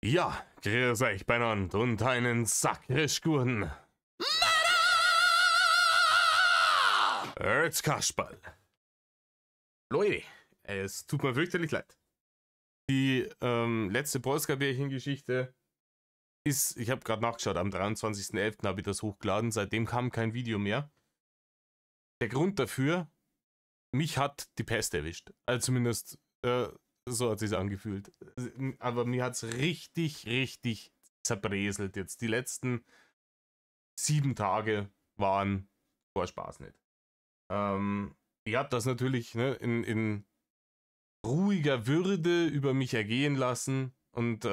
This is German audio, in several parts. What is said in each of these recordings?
Ja, grüß euch beieinander und einen Sackrischgurten. Jetzt Kasperl. Leute, es tut mir fürchterlich leid. Die letzte Polska-Bärchen-Geschichte ist, ich habe gerade nachgeschaut, am 23.11. habe ich das hochgeladen, seitdem kam kein Video mehr. Der Grund dafür, mich hat die Pest erwischt. Also zumindest so hat es sich angefühlt. Aber mir hat es richtig zerbreselt jetzt. Die letzten 7 Tage waren vor Spaß nicht. Ich habe das natürlich in ruhiger Würde über mich ergehen lassen und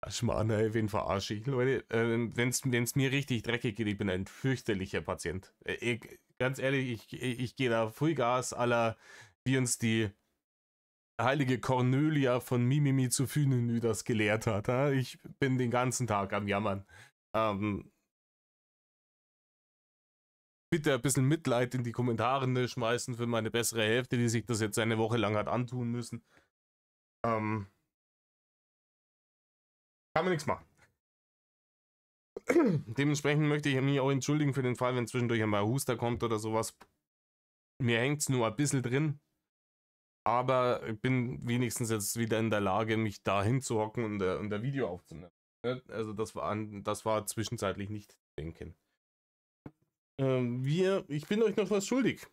Schmarrn, wen verarsche ich, Leute? Wenn's mir richtig dreckig geht, ich bin ein fürchterlicher Patient. Ganz ehrlich, ich gehe da Vollgas aller, wie uns die heilige Cornelia von Mimimi zu Fünenü das gelehrt hat. Ich bin den ganzen Tag am Jammern. Bitte ein bisschen Mitleid in die Kommentare schmeißen für meine bessere Hälfte, die sich das jetzt eine Woche lang hat antun müssen. Kann man nichts machen. Dementsprechend möchte ich mich auch entschuldigen für den Fall, wenn zwischendurch einmal ein Huster kommt oder sowas. Mir hängt es nur ein bisschen drin. Aber ich bin wenigstens jetzt wieder in der Lage, mich da hinzuhocken und ein Video aufzunehmen. Also das war zwischenzeitlich nicht zu denken. Ich bin euch noch was schuldig.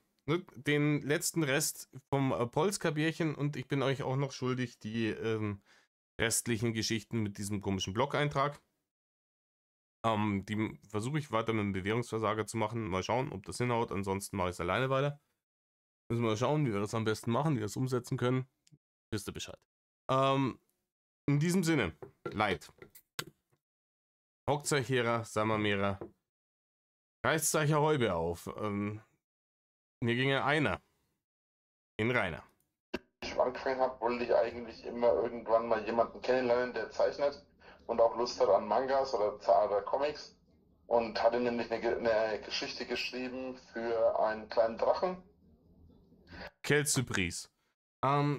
Den letzten Rest vom Polska-Bärchen und ich bin euch auch noch schuldig die restlichen Geschichten mit diesem komischen Blog-Eintrag. Die versuche ich weiter mit dem Bewährungsversager zu machen. Mal schauen, ob das hinhaut. Ansonsten mache ich es alleine weiter. Müssen wir mal schauen, wie wir das am besten machen, wie wir das umsetzen können. Wisst ihr Bescheid. In diesem Sinne, Leid. Hockt euch her, Sammermehrer. Reißt euch eine Häube auf. Mir ginge einer. In Rainer. Ich angefangen habe, wollte ich eigentlich immer irgendwann mal jemanden kennenlernen, der zeichnet und auch Lust hat an Mangas oder Comics. Und hatte nämlich eine Geschichte geschrieben für einen kleinen Drachen. Quelle Surprise.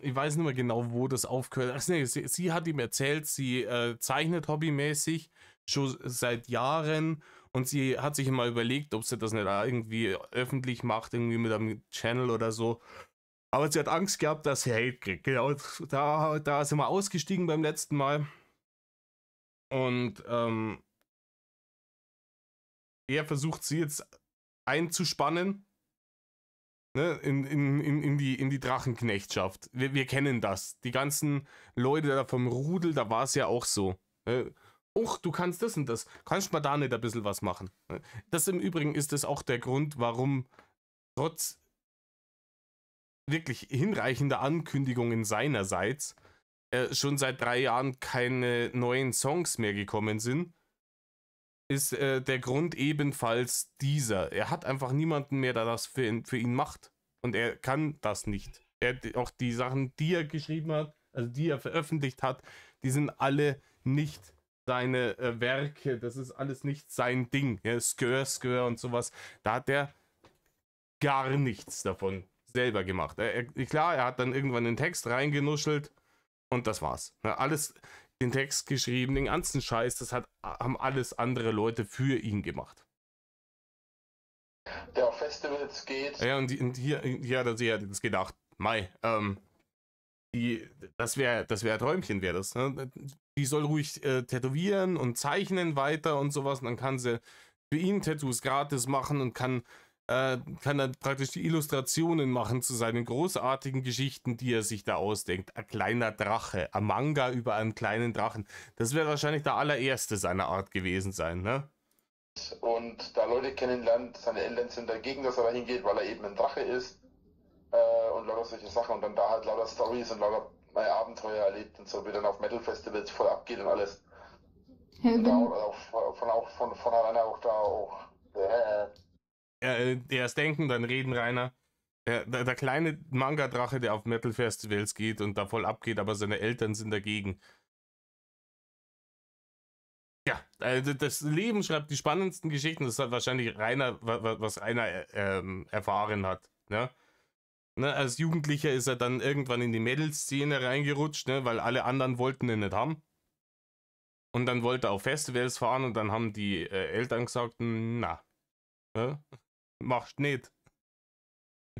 Ich weiß nicht mehr genau, wo das aufgehört hat. Nee, sie hat ihm erzählt, sie zeichnet hobbymäßig schon seit Jahren und sie hat sich immer überlegt, ob sie das nicht irgendwie öffentlich macht, irgendwie mit einem Channel oder so. Aber sie hat Angst gehabt, dass sie Hate kriegt. Genau, da sind wir ausgestiegen beim letzten Mal. Und er versucht sie jetzt einzuspannen. Ne, in die Drachenknechtschaft. Wir kennen das. Die ganzen Leute da vom Rudel, da war es ja auch so. Och, du kannst das und das. Kannst mal da nicht ein bisschen was machen. Das im Übrigen ist es auch der Grund, warum trotz wirklich hinreichender Ankündigungen seinerseits schon seit 3 Jahren keine neuen Songs mehr gekommen sind. Ist der Grund ebenfalls dieser. Er hat einfach niemanden mehr, der das für ihn macht. Und er kann das nicht. Auch die Sachen, die er geschrieben hat, also die er veröffentlicht hat, die sind alle nicht seine Werke. Das ist alles nicht sein Ding. Ja, Skör und sowas. Da hat er gar nichts davon selber gemacht. Klar, er hat dann irgendwann den Text reingenuschelt und das war's. Ja, alles... den Text geschrieben, den ganzen Scheiß, das haben alles andere Leute für ihn gemacht. Der auf Festivals geht. Ja, und hier hat er sich jetzt gedacht, das wäre ein Träumchen, wäre das. Ne? Die soll ruhig tätowieren und zeichnen weiter und sowas, und dann kann sie für ihn Tattoos gratis machen und kann dann praktisch die Illustrationen machen zu seinen großartigen Geschichten, die er sich da ausdenkt. Ein kleiner Drache, ein Manga über einen kleinen Drachen. Das wäre wahrscheinlich der allererste seiner Art gewesen sein, ne? Und da Leute kennenlernt, seine Eltern sind dagegen, dass er da hingeht, weil er eben ein Drache ist. Und lauter solche Sachen. Und dann da halt lauter Storys und lauter Abenteuer erlebt und so, wie dann auf Metal-Festivals voll abgeht und alles. Ja, und auch von vornherein auch da auch. Erst denken, dann reden, Rainer. Der kleine Manga-Drache, der auf Metal-Festivals geht und da voll abgeht, aber seine Eltern sind dagegen. Ja, das Leben schreibt die spannendsten Geschichten. Das hat wahrscheinlich Rainer, was Rainer erfahren hat. Ne? Ne, als Jugendlicher ist er dann irgendwann in die Metal-Szene reingerutscht, ne, weil alle anderen wollten ihn nicht haben. Und dann wollte er auf Festivals fahren und dann haben die Eltern gesagt, na, ne, machst nicht.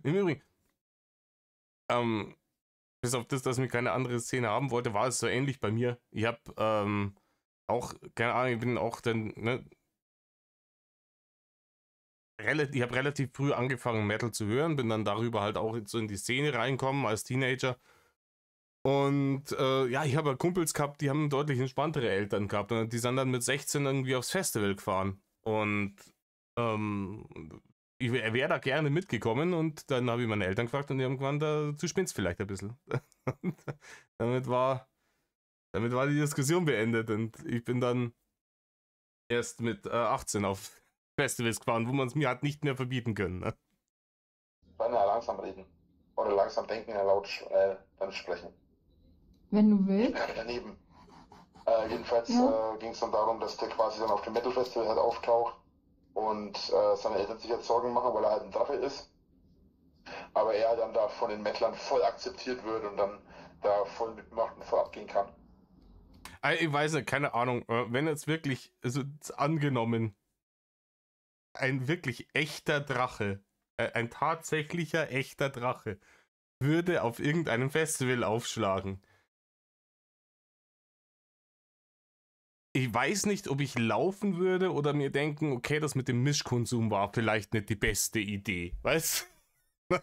Im Übrigen, bis auf das, dass mich keine andere Szene haben wollte, war es so ähnlich bei mir. Ich habe auch, keine Ahnung, ich bin auch dann, ne, ich habe relativ früh angefangen, Metal zu hören, bin dann darüber halt auch so in die Szene reinkommen als Teenager. Und ja, ich habe Kumpels gehabt, die haben deutlich entspanntere Eltern gehabt. Und die sind dann mit 16 irgendwie aufs Festival gefahren. Und ähm, ich wäre da gerne mitgekommen. Und dann habe ich meine Eltern gefragt und die haben gemeint, du spinnst vielleicht ein bisschen. damit, war, damit war die Diskussion beendet. Und ich bin dann erst mit 18 auf Festivals gefahren, wo man es mir hat nicht mehr verbieten können. Ne? Beinahe langsam reden. Oder langsam denken, laut dann sprechen. Wenn du willst. Daneben. Jedenfalls Ja. ging es dann darum, dass der quasi dann auf dem Metal Festival halt auftaucht und seine Eltern sich jetzt Sorgen machen, weil er halt ein Drache ist. Aber er dann da von den Mettlern voll akzeptiert wird und dann da voll mitmacht und voll abgehen kann. Ich weiß nicht, keine Ahnung. Wenn jetzt wirklich, also angenommen, ein wirklich echter Drache, ein tatsächlicher echter Drache, würde auf irgendeinem Festival aufschlagen. Ich weiß nicht, ob ich laufen würde oder mir denken, okay, das mit dem Mischkonsum war vielleicht nicht die beste Idee. Weißt du?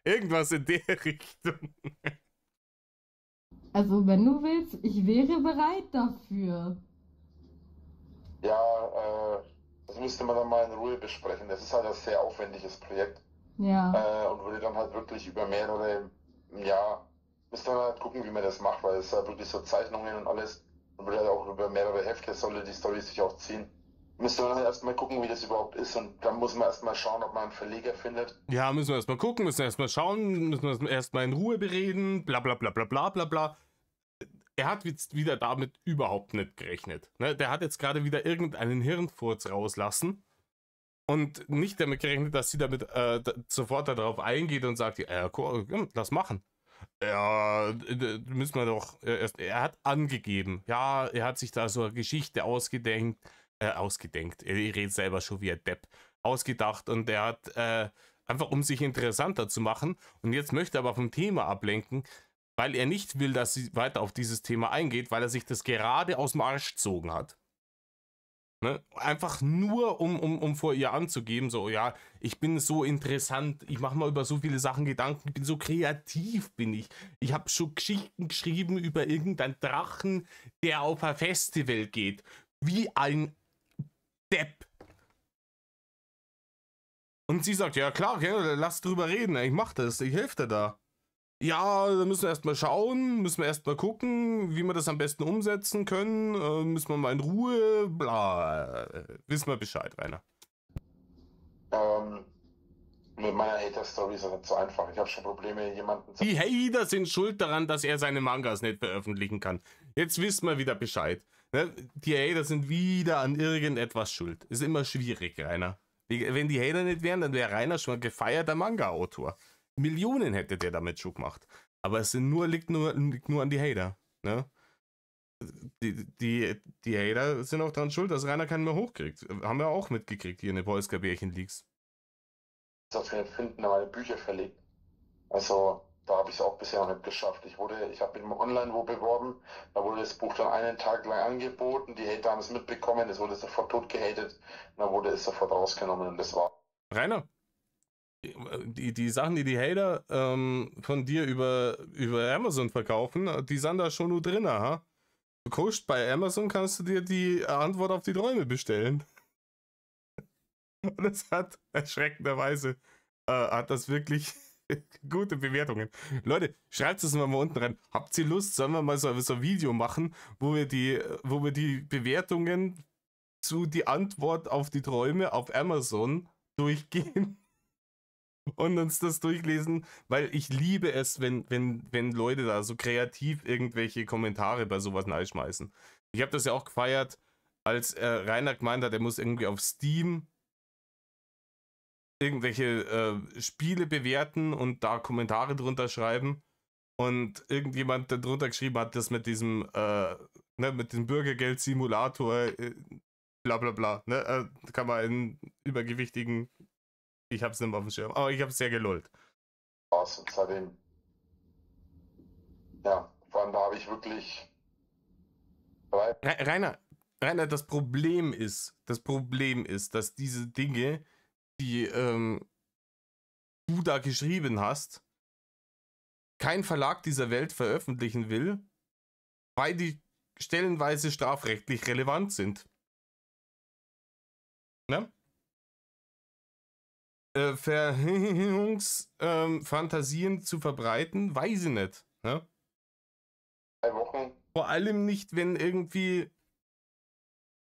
Irgendwas in der Richtung. Also, wenn du willst, ich wäre bereit dafür. Ja, das müsste man dann mal in Ruhe besprechen. Das ist halt ein sehr aufwendiges Projekt. Ja. Und würde dann halt wirklich über mehrere, ja, müsste man halt gucken, wie man das macht, weil es ja wirklich so Zeichnungen und alles und würde halt auch über mehrere Hefte solle die Story sich auch ziehen. Müsste man halt erstmal gucken, wie das überhaupt ist und dann muss man erstmal schauen, ob man einen Verleger findet. Ja, müssen wir erstmal gucken, müssen wir erstmal schauen, müssen wir erstmal in Ruhe bereden, bla bla bla bla bla bla bla. Er hat jetzt wieder damit überhaupt nicht gerechnet. Ne? Der hat jetzt gerade wieder irgendeinen Hirnfurz rauslassen und nicht damit gerechnet, dass sie damit sofort darauf eingeht und sagt, ja, lass machen. Ja, müssen wir doch erst. Er hat angegeben, ja, er hat sich da so eine Geschichte ausgedenkt, ich rede selber schon wie ein Depp, ausgedacht und er hat einfach, um sich interessanter zu machen und jetzt möchte er aber vom Thema ablenken, weil er nicht will, dass sie weiter auf dieses Thema eingeht, weil er sich das gerade aus dem Arsch gezogen hat. Ne? Einfach nur, um vor ihr anzugeben, so, ja, ich bin so interessant, ich mache mal über so viele Sachen Gedanken, ich bin so kreativ, bin ich. Ich habe schon Geschichten geschrieben über irgendeinen Drachen, der auf ein Festival geht. Wie ein Depp. Und sie sagt, ja klar, okay, lass drüber reden, ich mach das, ich helfe dir da. Ja, da müssen wir erstmal schauen, müssen wir erstmal gucken, wie wir das am besten umsetzen können. Müssen wir mal in Ruhe, bla. Wissen wir Bescheid, Rainer. Mit meiner Hater-Story ist das nicht so einfach. Ich habe schon Probleme, jemanden zu. Die Hater sind schuld daran, dass er seine Mangas nicht veröffentlichen kann. Jetzt wissen wir wieder Bescheid. Ne? Die Hater sind wieder an irgendetwas schuld. Ist immer schwierig, Rainer. Wenn die Hater nicht wären, dann wäre Rainer schon ein gefeierter Manga-Autor. Millionen hätte der damit schon gemacht. Aber es liegt nur an die Hater. Ne? Die Hater sind auch daran schuld, dass Rainer keinen mehr hochkriegt. Haben wir auch mitgekriegt hier in den Polska-Bärchen-Leaks. Dafür finden, meine Bücher verlegt. Also da habe ich es auch bisher noch nicht geschafft. Ich habe mich online wo beworben, da wurde das Buch dann einen Tag lang angeboten, die Hater haben es mitbekommen, es wurde sofort tot gehatet, und dann wurde es sofort rausgenommen und das war. Rainer, die Sachen, die Hater von dir über Amazon verkaufen, die sind da schon nur drin, ha? Du guckst bei Amazon, kannst du dir die Antwort auf die Träume bestellen. Und es hat erschreckenderweise hat das wirklich gute Bewertungen. Leute, schreibt es mal unten rein. Habt ihr Lust, sollen wir mal so ein Video machen, wo wir die Bewertungen zu die Antwort auf die Träume auf Amazon durchgehen und uns das durchlesen, weil ich liebe es, wenn Leute da so kreativ irgendwelche Kommentare bei sowas reinschmeißen. Ich habe das ja auch gefeiert, als Rainer gemeint hat, er muss irgendwie auf Steam irgendwelche Spiele bewerten und da Kommentare drunter schreiben. Und irgendjemand darunter geschrieben hat, das mit diesem, mit dem Bürgergeld-Simulator, bla bla bla. Ne? Kann man in übergewichtigen, ich hab's nicht mehr auf dem Schirm, aber ich hab's sehr gelollt. Spaß. Und seitdem, ja, vor allem da habe ich wirklich. Rainer, das Problem ist, dass diese Dinge, die du da geschrieben hast, kein Verlag dieser Welt veröffentlichen will, weil die stellenweise strafrechtlich relevant sind. Ne? Fantasien zu verbreiten, weiß ich nicht. Ne? 3 Wochen. Vor allem nicht, wenn irgendwie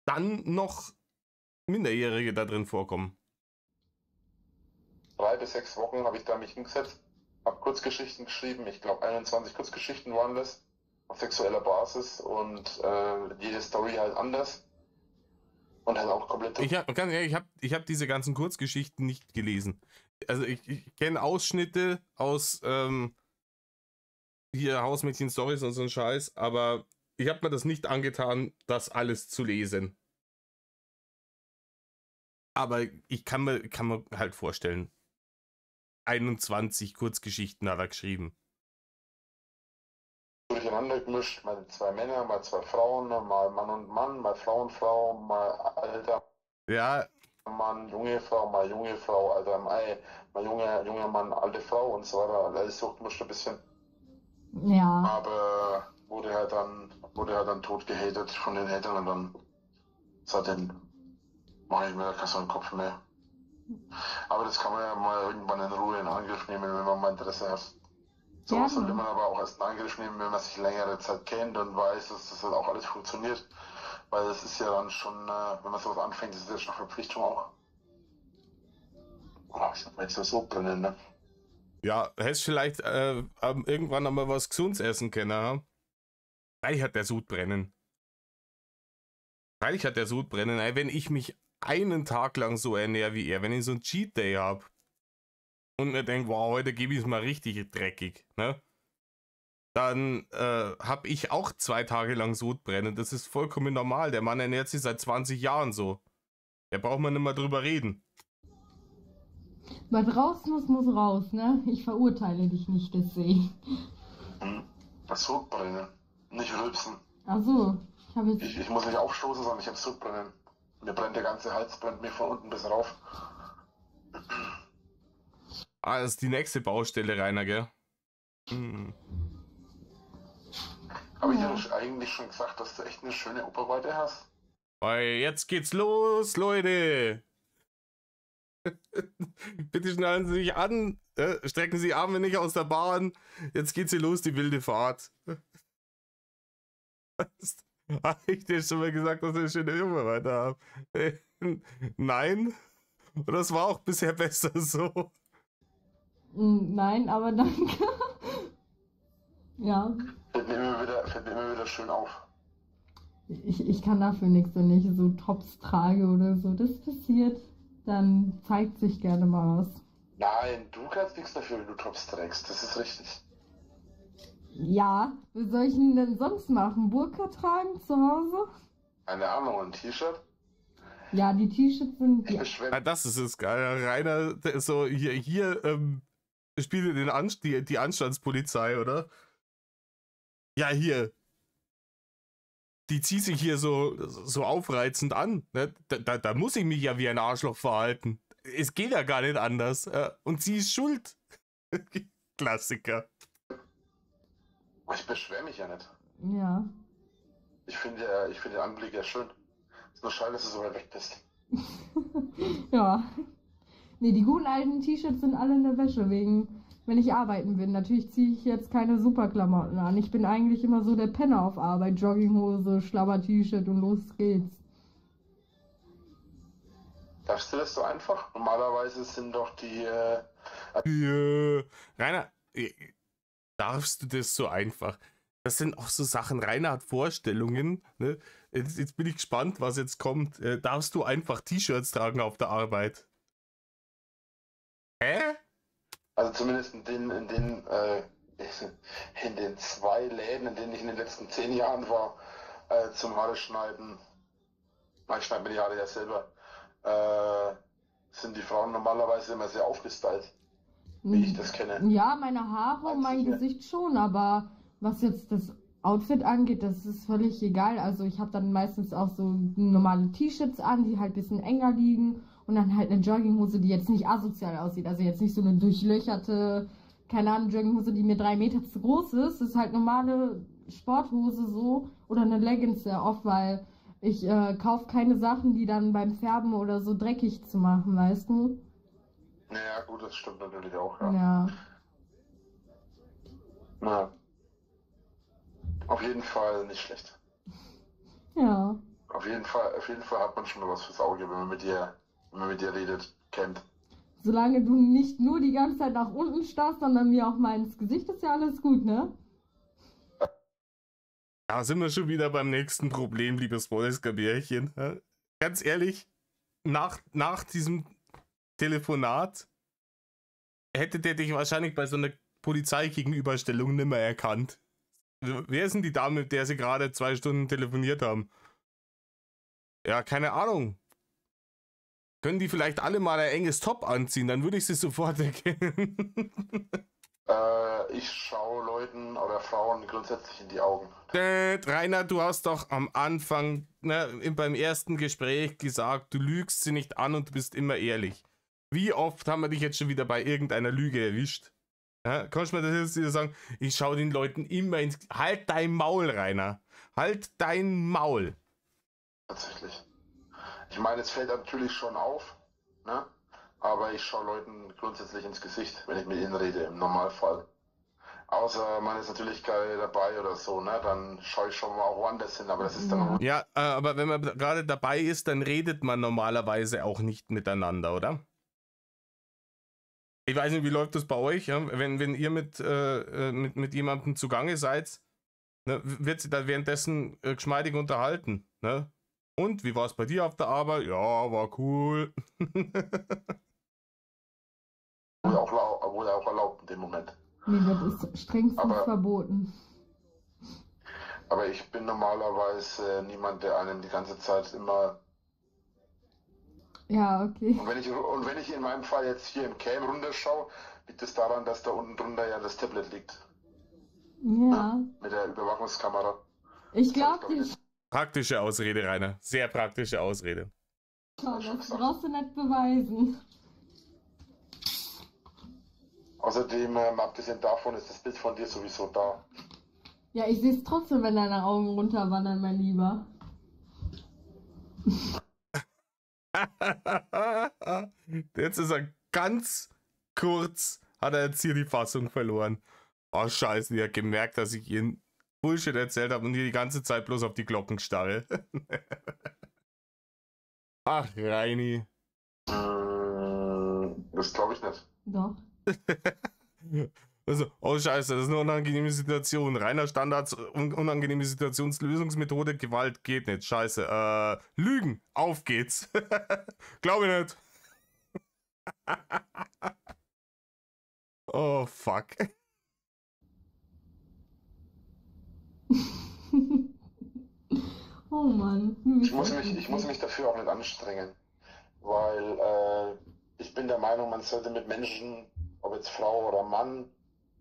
dann noch Minderjährige da drin vorkommen. 3 bis 6 Wochen habe ich da mich hingesetzt, habe Kurzgeschichten geschrieben. Ich glaube 21 Kurzgeschichten waren das auf sexueller Basis und jede Story halt anders und halt auch komplett. Ich hab diese ganzen Kurzgeschichten nicht gelesen. Also ich kenne Ausschnitte aus hier Hausmädchen-Stories und so ein Scheiß, aber ich habe mir das nicht angetan, das alles zu lesen. Aber ich kann mir halt vorstellen, 21 Kurzgeschichten hat er geschrieben. Durcheinander gemischt, mal 2 Männer, mal 2 Frauen, mal Mann und Mann, mal Frau und Frau, mal alter Ja. Mann, junge Frau, alter Mann, mal junger Mann, alte Frau und so weiter. Alles durchgemischt ein bisschen. Ja. Aber wurde halt dann tot gehatet von den Hatern und dann seitdem mache ich mir da keinen Kopf mehr. Aber das kann man ja mal irgendwann in Ruhe in Angriff nehmen, wenn man mal Interesse hat. Sowas sollte man aber auch erst in Angriff nehmen, wenn man sich längere Zeit kennt und weiß, dass das halt auch alles funktioniert. Weil das ist ja dann schon, wenn man sowas anfängt, das ist ja schon Verpflichtung auch. Oh, ich hab mir jetzt so brennen, ne? Ja, hättest vielleicht irgendwann einmal was Gesundes essen können, ha? Freilich hat der Sodbrennen. Ey, wenn ich mich einen Tag lang so ernähre wie er, wenn ich so einen Cheat Day habe und mir denke, wow, heute gebe ich es mal richtig dreckig, ne? Dann habe ich auch 2 Tage lang Sodbrennen. Das ist vollkommen normal. Der Mann ernährt sich seit 20 Jahren so. Da braucht man nicht mal drüber reden. Was raus muss raus, ne? Ich verurteile dich nicht, deswegen. Das Sodbrennen, nicht rülpsen. Ach so, ich muss nicht aufstoßen, sondern ich habe Sodbrennen. Mir brennt der ganze Hals, brennt mir von unten bis rauf. Ah, das ist die nächste Baustelle, Rainer, gell? Habe ich ja eigentlich schon gesagt, dass du echt eine schöne Oberweite hast? Weil jetzt geht's los, Leute! Bitte schnallen Sie sich an, strecken Sie Arme nicht aus der Bahn. Jetzt geht's hier los, die wilde Fahrt. Habe ich dir schon mal gesagt, dass wir eine schöne Oberweite haben? Nein? Und das war auch bisher besser so. Nein, aber danke. Ja. Fällt mir immer wieder schön auf. Ich kann dafür nichts, wenn ich so Tops trage oder so. Das passiert, dann zeigt sich gerne mal was. Nein, du kannst nichts dafür, wenn du Tops trägst. Das ist richtig. Ja, was soll ich denn sonst machen? Burka tragen zu Hause? Keine Ahnung, ein T-Shirt? Ja, die T-Shirts sind... Ja, das ist es geil. Rainer, der ist so, hier spielt die Anstandspolizei, oder? Ja, hier. Die zieht sich hier so aufreizend an. Ne? Da muss ich mich ja wie ein Arschloch verhalten. Es geht ja gar nicht anders. Und sie ist schuld. Klassiker. Ich beschwere mich ja nicht. Ja. Ich finde den Anblick ja schön. Ist nur schade, dass du so weit weg bist. Ja. Nee, die guten alten T-Shirts sind alle in der Wäsche, wegen, wenn ich arbeiten bin. Natürlich ziehe ich jetzt keine Superklamotten an. Ich bin eigentlich immer so der Penner auf Arbeit. Jogginghose, Schlabber-T-Shirt und los geht's. Darfst du das so einfach? Normalerweise sind doch die... Rainer, darfst du das so einfach? Das sind auch so Sachen, Rainer hat Vorstellungen. Ne? Jetzt bin ich gespannt, was jetzt kommt. Darfst du einfach T-Shirts tragen auf der Arbeit? Hä? Also zumindest in den 2 Läden, in denen ich in den letzten 10 Jahren war, zum Haare schneiden. Ich schneide mir die Haare ja selber. Sind die Frauen normalerweise immer sehr aufgestylt, wie ich das kenne. Ja, meine Haare und mein Gesicht schon, aber was jetzt das Outfit angeht, das ist völlig egal. Also ich habe dann meistens auch so normale T-Shirts an, die halt ein bisschen enger liegen und dann halt eine Jogginghose, die jetzt nicht asozial aussieht. Also jetzt nicht so eine durchlöcherte, keine Ahnung, Jogginghose, die mir 3 Meter zu groß ist. Das ist halt normale Sporthose so oder eine Leggings sehr oft, weil ich kaufe keine Sachen, die dann beim Färben oder so dreckig zu machen, weißt du? Naja, gut, das stimmt natürlich auch, ja. Ja. Na, auf jeden Fall nicht schlecht. Ja. Auf jeden Fall hat man schon mal was fürs Auge, wenn man mit dir redet, kennt. Solange du nicht nur die ganze Zeit nach unten starrst, sondern mir auch mal ins Gesicht, ist ja alles gut, ne? Da sind wir schon wieder beim nächsten Problem, liebes Wolfsgabärchen. Ganz ehrlich, nach diesem Telefonat hätte der dich wahrscheinlich bei so einer Polizeigegenüberstellung nimmer erkannt. Wer ist denn die Dame, mit der sie gerade 2 Stunden telefoniert haben? Ja, keine Ahnung. Können die vielleicht alle mal ein enges Top anziehen? Dann würde ich sie sofort erkennen. Ich schaue Leuten oder Frauen grundsätzlich in die Augen. Rainer, du hast doch am Anfang, beim ersten Gespräch gesagt, du lügst sie nicht an und du bist immer ehrlich. Wie oft haben wir dich jetzt schon wieder bei irgendeiner Lüge erwischt? Ja, kannst du mir das jetzt wieder sagen? Ich schaue den Leuten immer ins... Halt dein Maul, Rainer. Halt dein Maul. Tatsächlich. Ich meine, es fällt natürlich schon auf, ne? Aber ich schaue Leuten grundsätzlich ins Gesicht, wenn ich mit ihnen rede, im Normalfall. Außer man ist natürlich gerade dabei oder so, ne? Dann schaue ich schon mal auch woanders hin, aber das ist dann... Ja, aber wenn man gerade dabei ist, dann redet man normalerweise auch nicht miteinander, oder? Ich weiß nicht, wie läuft das bei euch, ja? Wenn ihr mit jemandem zugange seid, ne, wird sich da währenddessen geschmeidig unterhalten, ne? Und, wie war es bei dir auf der Arbeit? Ja, war cool. Wohl auch erlaubt in dem Moment. Nee, das ist strengstens verboten. Aber ich bin normalerweise niemand, der einem die ganze Zeit immer... Ja, okay. Und wenn ich in meinem Fall jetzt hier im Cam runterschaue, liegt es daran, dass da unten drunter ja das Tablet liegt. Ja. Mit der Überwachungskamera. Ich glaube, die... Praktische Ausrede, Rainer. Sehr praktische Ausrede. Das brauchst du nicht beweisen. Außerdem, abgesehen davon, ist das Bild von dir sowieso da. Ja, ich sehe es trotzdem, wenn deine Augen runterwandern, mein Lieber. Jetzt ist er ganz kurz, hat er jetzt hier die Fassung verloren. Oh scheiße, ich habe gemerkt, dass ich ihn Bullshit erzählt habe und hier die ganze Zeit bloß auf die Glocken starre. Ach, Reini. Das glaube ich nicht. Doch. Also, oh scheiße, das ist eine unangenehme Situation. Reiner Standards, unangenehme Situationslösungsmethode, Gewalt geht nicht. Scheiße. Lügen, auf geht's. Glaube ich nicht. Oh fuck. Oh Mann. Ich muss mich dafür auch nicht anstrengen, weil ich bin der Meinung, man sollte mit Menschen, ob jetzt Frau oder Mann,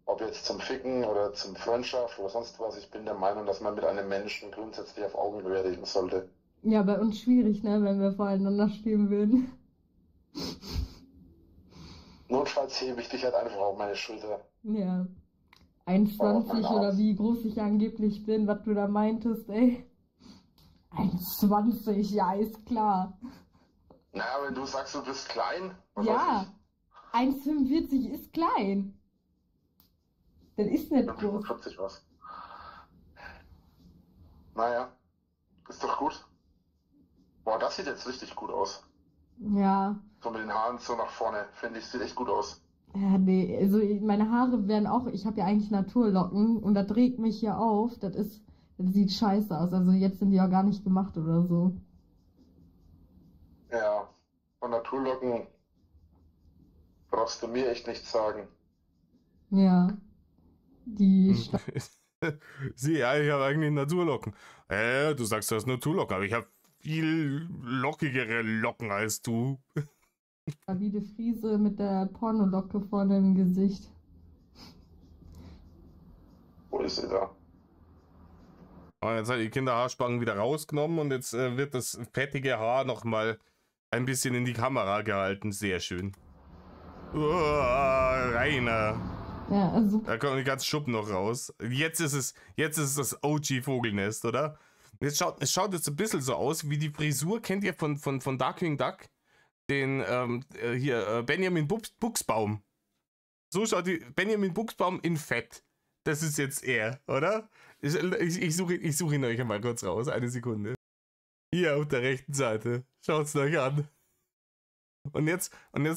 ob jetzt zum Ficken oder zum Freundschaft oder sonst was, ich bin der Meinung, dass man mit einem Menschen grundsätzlich auf Augenhöhe reden sollte. Ja, bei uns schwierig, ne, wenn wir voreinander stehen würden. Notfalls hebe ich dich halt einfach auf meine Schulter. Ja. 1,20 oder wie groß ich angeblich bin, was du da meintest, ey. 1,20, ja, ist klar. Naja, wenn du sagst, du bist klein. Ja, 1,45 ist klein. Das ist nicht groß. 45 was. Naja, ist doch gut. Boah, das sieht jetzt richtig gut aus. Ja. So mit den Haaren so nach vorne, finde ich, sieht echt gut aus. Ja, nee, also meine Haare werden auch, ich habe ja eigentlich Naturlocken und das regt mich hier auf. Das sieht scheiße aus. Also jetzt sind die ja gar nicht gemacht oder so. Ja, von Naturlocken Brauchst du mir echt nichts sagen. Ja, die Sieh, ja, ich habe eigentlich Naturlocken. Du sagst, du hast Naturlocken, aber ich habe viel lockigere Locken als du. stabile Friese mit der Pornolocke vorne im Gesicht. Wo ist sie da? Und jetzt hat die Kinderhaarspangen wieder rausgenommen und jetzt wird das fettige Haar nochmal ein bisschen in die Kamera gehalten. Sehr schön. Rainer. Ja, super. Da kommen die ganzen Schuppen noch raus. Jetzt ist es das OG-Vogelnest, oder? Es schaut jetzt ein bisschen so aus wie die Frisur, kennt ihr von Darkwing Duck? Den, Benjamin Buchsbaum. So schaut die Benjamin Buchsbaum in Fett. Das ist jetzt er, oder? Ich suche ihn euch einmal kurz raus. Eine Sekunde. Hier auf der rechten Seite. Schaut's euch an. Und jetzt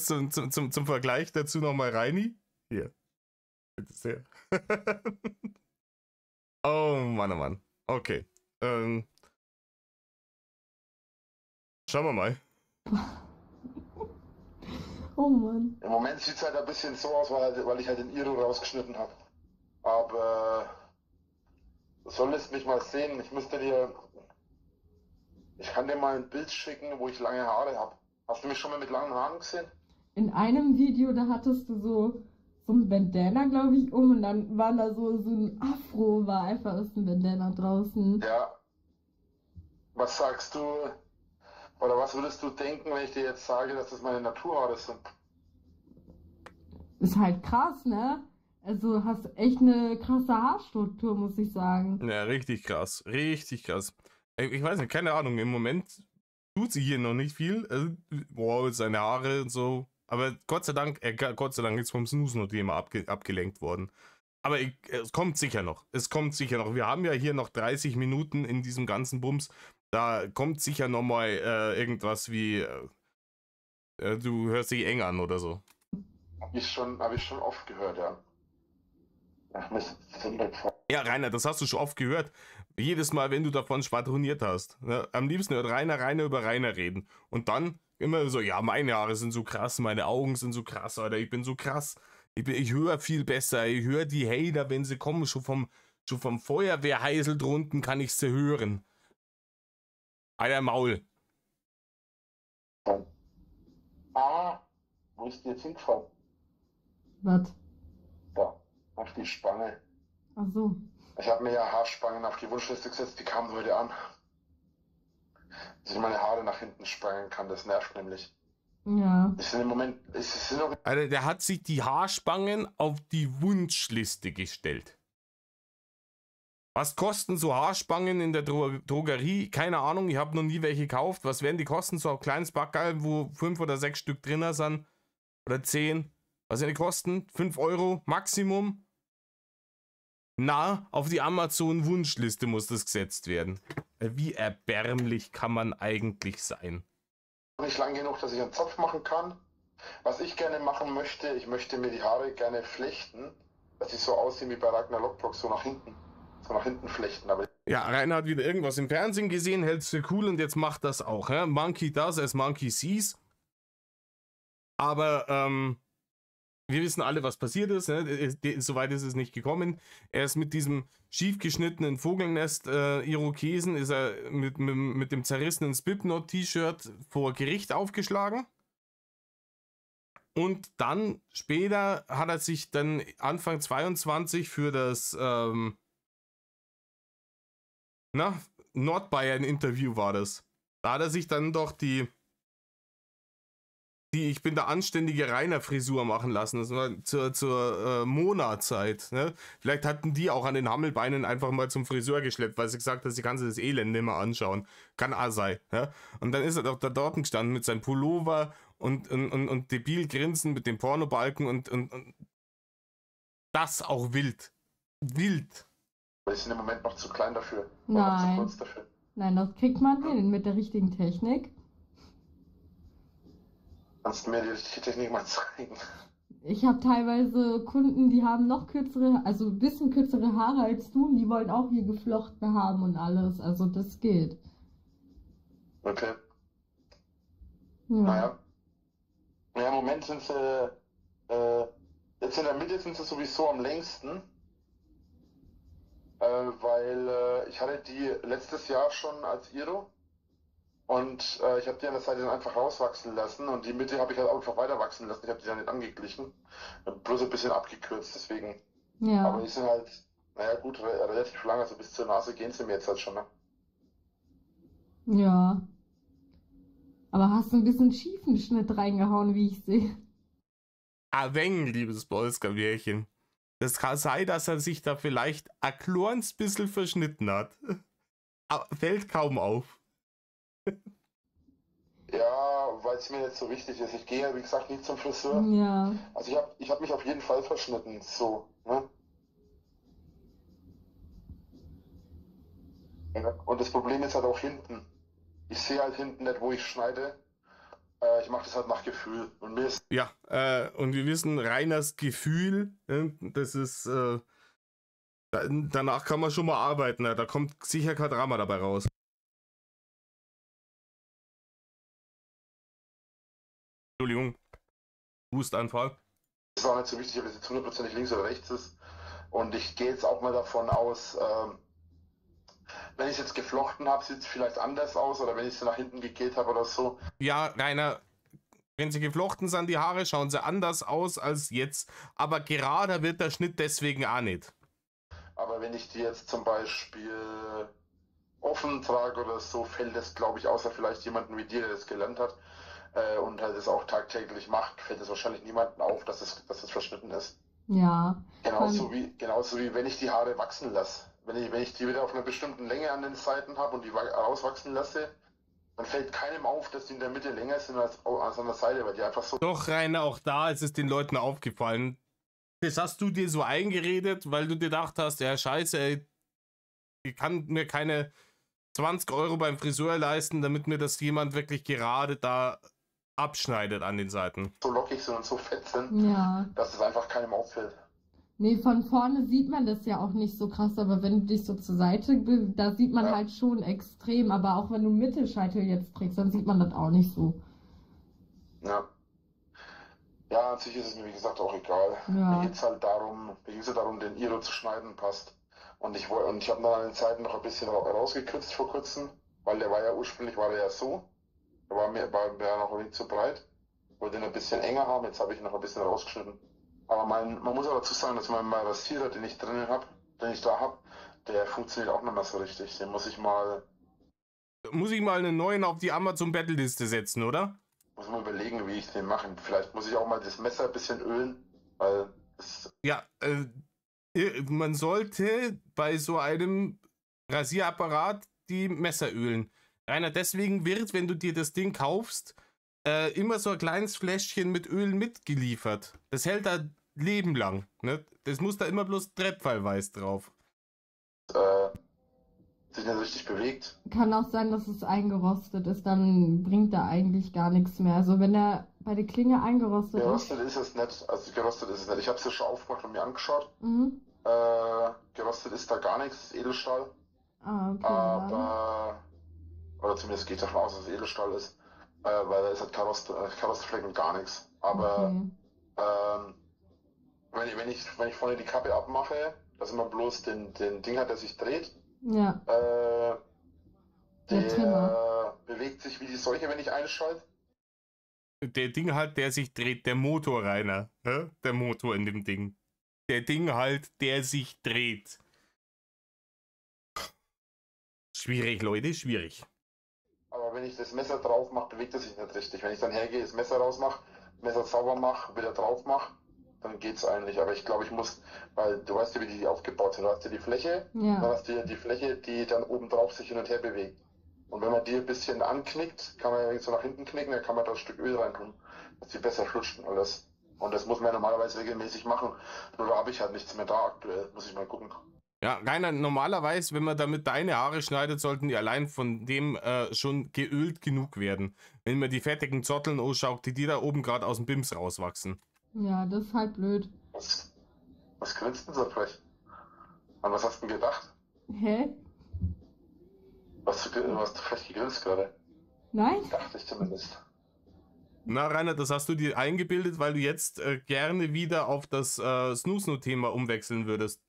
zum Vergleich dazu nochmal Reini. Hier. Bitte sehr. Oh Mann, oh Mann. Okay. Schauen wir mal. Oh Mann. Im Moment sieht es halt ein bisschen so aus, weil ich halt den Iro rausgeschnitten habe. Aber du solltest mich mal sehen. Ich kann dir mal ein Bild schicken, wo ich lange Haare habe. Hast du mich schon mal mit langen Haaren gesehen? In einem Video, da hattest du so ein Bandana, glaube ich, und dann war da so ein Afro, war einfach aus dem Bandana draußen. Ja. Was sagst du, oder was würdest du denken, wenn ich dir jetzt sage, dass das meine Naturhaare sind? Ist halt krass, ne? Also hast echt eine krasse Haarstruktur, muss ich sagen. Ja, richtig krass. Richtig krass. Ich weiß nicht, keine Ahnung. Im Moment tut sie hier noch nicht viel. Wow, seine Haare und so. Aber Gott sei Dank ist vom Snooze noch Thema abgelenkt worden. Aber es kommt sicher noch. Es kommt sicher noch. Wir haben ja hier noch 30 Minuten in diesem ganzen Bums. Da kommt sicher noch mal irgendwas wie du hörst dich eng an oder so. Hab ich schon oft gehört, ja. Ach, Mist, Ja, Rainer, das hast du schon oft gehört. Jedes Mal, wenn du davon schwadroniert hast. Ne? Am liebsten hört Rainer über Rainer reden. Und dann immer so, ja, meine Haare sind so krass, meine Augen sind so krass, Alter, ich bin so krass. Ich höre viel besser, ich höre die Hater, wenn sie kommen, schon vom Feuerwehrheisel drunten kann ich sie hören. Alter, Maul. Wo ist die jetzt hingefallen? Was? Da, auf die Spange. Ach so. Ich habe mir ja Haarspangen auf die Wunschliste gesetzt, die kamen heute an. Dass ich meine Haare nach hinten spangen kann, das nervt nämlich. Ja. Ich sind im Moment, es sind noch Alter, der hat sich die Haarspangen auf die Wunschliste gestellt. Was kosten so Haarspangen in der Drogerie? Keine Ahnung, ich habe noch nie welche gekauft. Was werden die kosten? So ein kleines Backerl, wo 5 oder 6 Stück drin sind. Oder 10. Was werden die kosten? 5 Euro Maximum. Na, auf die Amazon-Wunschliste muss das gesetzt werden. Wie erbärmlich kann man eigentlich sein? nicht lang genug, dass ich einen Zopf machen kann. Was ich gerne machen möchte, ich möchte mir die Haare gerne flechten, dass sie so aussehen wie bei Ragnar Lothbrok, so nach hinten flechten. Aber ja, Rainer hat wieder irgendwas im Fernsehen gesehen, hält es für cool und jetzt macht das auch. Ja? Monkey does as monkey sees. Aber wir wissen alle, was passiert ist. Ne? Soweit ist es nicht gekommen. Er ist mit diesem schief geschnittenen Vogelnest Irokesen, ist er mit dem zerrissenen Slipknot-T-Shirt vor Gericht aufgeschlagen. Und dann später hat er sich dann Anfang 22 für das Nordbayern-Interview war das. Da hat er sich dann doch die Ich bin der anständige Rainer-Frisur machen lassen. Das war zur Mona-Zeit. Ne? Vielleicht hatten die auch an den Hammelbeinen einfach mal zum Friseur geschleppt, weil sie gesagt hat, sie kann sich das Elend nicht mehr anschauen. Kann auch sein. Ja? Und dann ist er doch da dort gestanden mit seinem Pullover und debil grinsen mit dem Pornobalken und das auch wild. Wild. wir sind im Moment noch zu klein dafür. Nein. Noch zu kurz dafür. Nein, das kriegt man hin mit der richtigen Technik. Kannst du mir die richtige Technik mal zeigen? Ich habe teilweise Kunden, die haben noch kürzere, also ein bisschen kürzere Haare als du und die wollen auch hier geflochten haben und alles. Also das geht. Okay. Ja. Naja. Ja, im Moment sind sie Äh, Jetzt in der Mitte sind sie sowieso am längsten, weil ich hatte die letztes Jahr schon als Iro und ich habe die an der Seite dann einfach rauswachsen lassen und die Mitte habe ich halt einfach weiter wachsen lassen. Ich habe die dann nicht angeglichen, bloß ein bisschen abgekürzt, deswegen. Aber Ja. die sind halt, naja gut, relativ lang, also bis zur Nase gehen sie mir jetzt halt schon, ne? Ja. Aber hast du ein bisschen schiefen Schnitt reingehauen, wie ich sehe. Ein wenig, liebes Polska-Bärchen. Das kann sein, dass er sich da vielleicht ein kleines bisschen verschnitten hat. Aber fällt kaum auf. Ja, weil es mir jetzt so wichtig ist. Ich gehe ja, wie gesagt, nicht zum Friseur. Ja. Also ich hab mich auf jeden Fall verschnitten, so, ne? Ja. Und das Problem ist halt auch hinten. Ich sehe halt hinten nicht, wo ich schneide. Ich mache das halt nach Gefühl. Und mir ist Ja, und wir wissen, Rainers Gefühl, das ist, danach kann man schon mal arbeiten, da kommt sicher kein Drama dabei raus. Entschuldigung, Hustanfall. es auch nicht so wichtig, ob es jetzt hundertprozentig links oder rechts ist. Und ich gehe jetzt auch mal davon aus, wenn ich es jetzt geflochten habe, sieht es vielleicht anders aus. Oder wenn ich es nach hinten gegelt habe oder so. Ja, Rainer, wenn sie geflochten sind, die Haare schauen sie anders aus als jetzt, aber gerader wird der Schnitt deswegen auch nicht. Aber wenn ich die jetzt zum Beispiel offen trage oder so, fällt es, glaube ich, außer vielleicht jemanden wie dir, der das gelernt hat und halt das auch tagtäglich macht, fällt es wahrscheinlich niemandem auf, dass es verschnitten ist. Ja. Genauso wie wenn ich die Haare wachsen lasse. Wenn ich die wieder auf einer bestimmten Länge an den Seiten habe und die rauswachsen lasse, dann fällt keinem auf, dass die in der Mitte länger sind als an der Seite, weil die einfach so. Doch, Rainer, auch da ist es den Leuten aufgefallen. Das hast du dir so eingeredet, weil du dir gedacht hast, ja scheiße, ey, ich kann mir keine 20 Euro beim Friseur leisten, damit mir das jemand wirklich gerade da abschneidet an den Seiten. So lockig sind und so fett sind, Ja. dass es einfach keinem auffällt. Nee, von vorne sieht man das ja auch nicht so krass, aber wenn du dich so zur Seite, da sieht man Ja. halt schon extrem. Aber auch wenn du Mittelscheitel jetzt trägst, dann sieht man das auch nicht so. Ja. Ja, an sich ist es mir wie gesagt auch egal. Ja. Mir geht's halt darum, den Iro zu schneiden passt. Und ich habe dann an den Seiten noch ein bisschen rausgekürzt vor kurzem, weil der war ja ursprünglich ja so. Der war mir ja noch nicht zu breit. Wollte ihn ein bisschen enger haben, jetzt habe ich ihn noch ein bisschen rausgeschnitten. Aber man muss auch dazu sagen, dass mein Rasierer, den ich da habe, der funktioniert auch nicht mehr so richtig. Den muss ich mal einen neuen auf die Amazon-Battle-Liste setzen, oder? überlegen, wie ich den mache. Vielleicht muss ich auch mal das Messer ein bisschen ölen, weil es. Ja, man sollte bei so einem Rasierapparat die Messer ölen. Rainer, deswegen wird, wenn du dir das Ding kaufst, immer so ein kleines Fläschchen mit Öl mitgeliefert. Das hält da Leben lang. Ne? Das muss da immer bloß Treppfallweiß drauf. Sich nicht richtig bewegt. Kann auch sein, dass es eingerostet ist, dann bringt er eigentlich gar nichts mehr. Also wenn er bei der Klinge eingerostet Gerostet ist es nicht. Also gerostet ist es nicht. Ich habe es ja schon aufgemacht und mir angeschaut. Mhm. Gerostet ist da gar nichts, das ist Edelstahl. Ah, okay. Aber, oder zumindest geht davon aus, dass es Edelstahl ist, weil da ist halt Karosserflecken gar nichts. Aber Okay. wenn ich vorne die Kappe abmache, dass man bloß den Ding hat, der sich dreht, Ja, der Trimmer. der bewegt sich wie die Seuche, wenn ich einschalte. Der Ding halt, der sich dreht, der Motor, Rainer. Hä? Der Motor in dem Ding. Der Ding halt, der sich dreht. Schwierig, Leute, schwierig. Aber wenn ich das Messer drauf mache, bewegt er sich nicht richtig. Wenn ich dann hergehe, das Messer rausmache, Messer sauber mache, wieder drauf mache, dann geht's eigentlich. Aber ich glaube, ich muss, weil du weißt ja, wie die aufgebaut sind. Du hast ja die Fläche, Ja. dann hast du ja die Fläche, die dann oben drauf sich hin und her bewegt. Und wenn man die ein bisschen anknickt, kann man ja so nach hinten knicken, dann kann man da ein Stück Öl reintun, dass die besser flutscht und alles. Und das muss man ja normalerweise regelmäßig machen. Nur da habe ich halt nichts mehr da aktuell. Muss ich mal gucken. Ja, Rainer, normalerweise, wenn man damit deine Haare schneidet, sollten die allein von dem schon geölt genug werden. Wenn man die fettigen Zotteln ausschaut, die da oben gerade aus dem Bims rauswachsen. Ja, das ist halt blöd. Was grinst denn so frech? An was hast du denn gedacht? Hä? Du hast frech gegrinst gerade. Nein? Dachte ich zumindest. Na, Rainer, das hast du dir eingebildet, weil du jetzt gerne wieder auf das Snooze-No-Thema umwechseln würdest.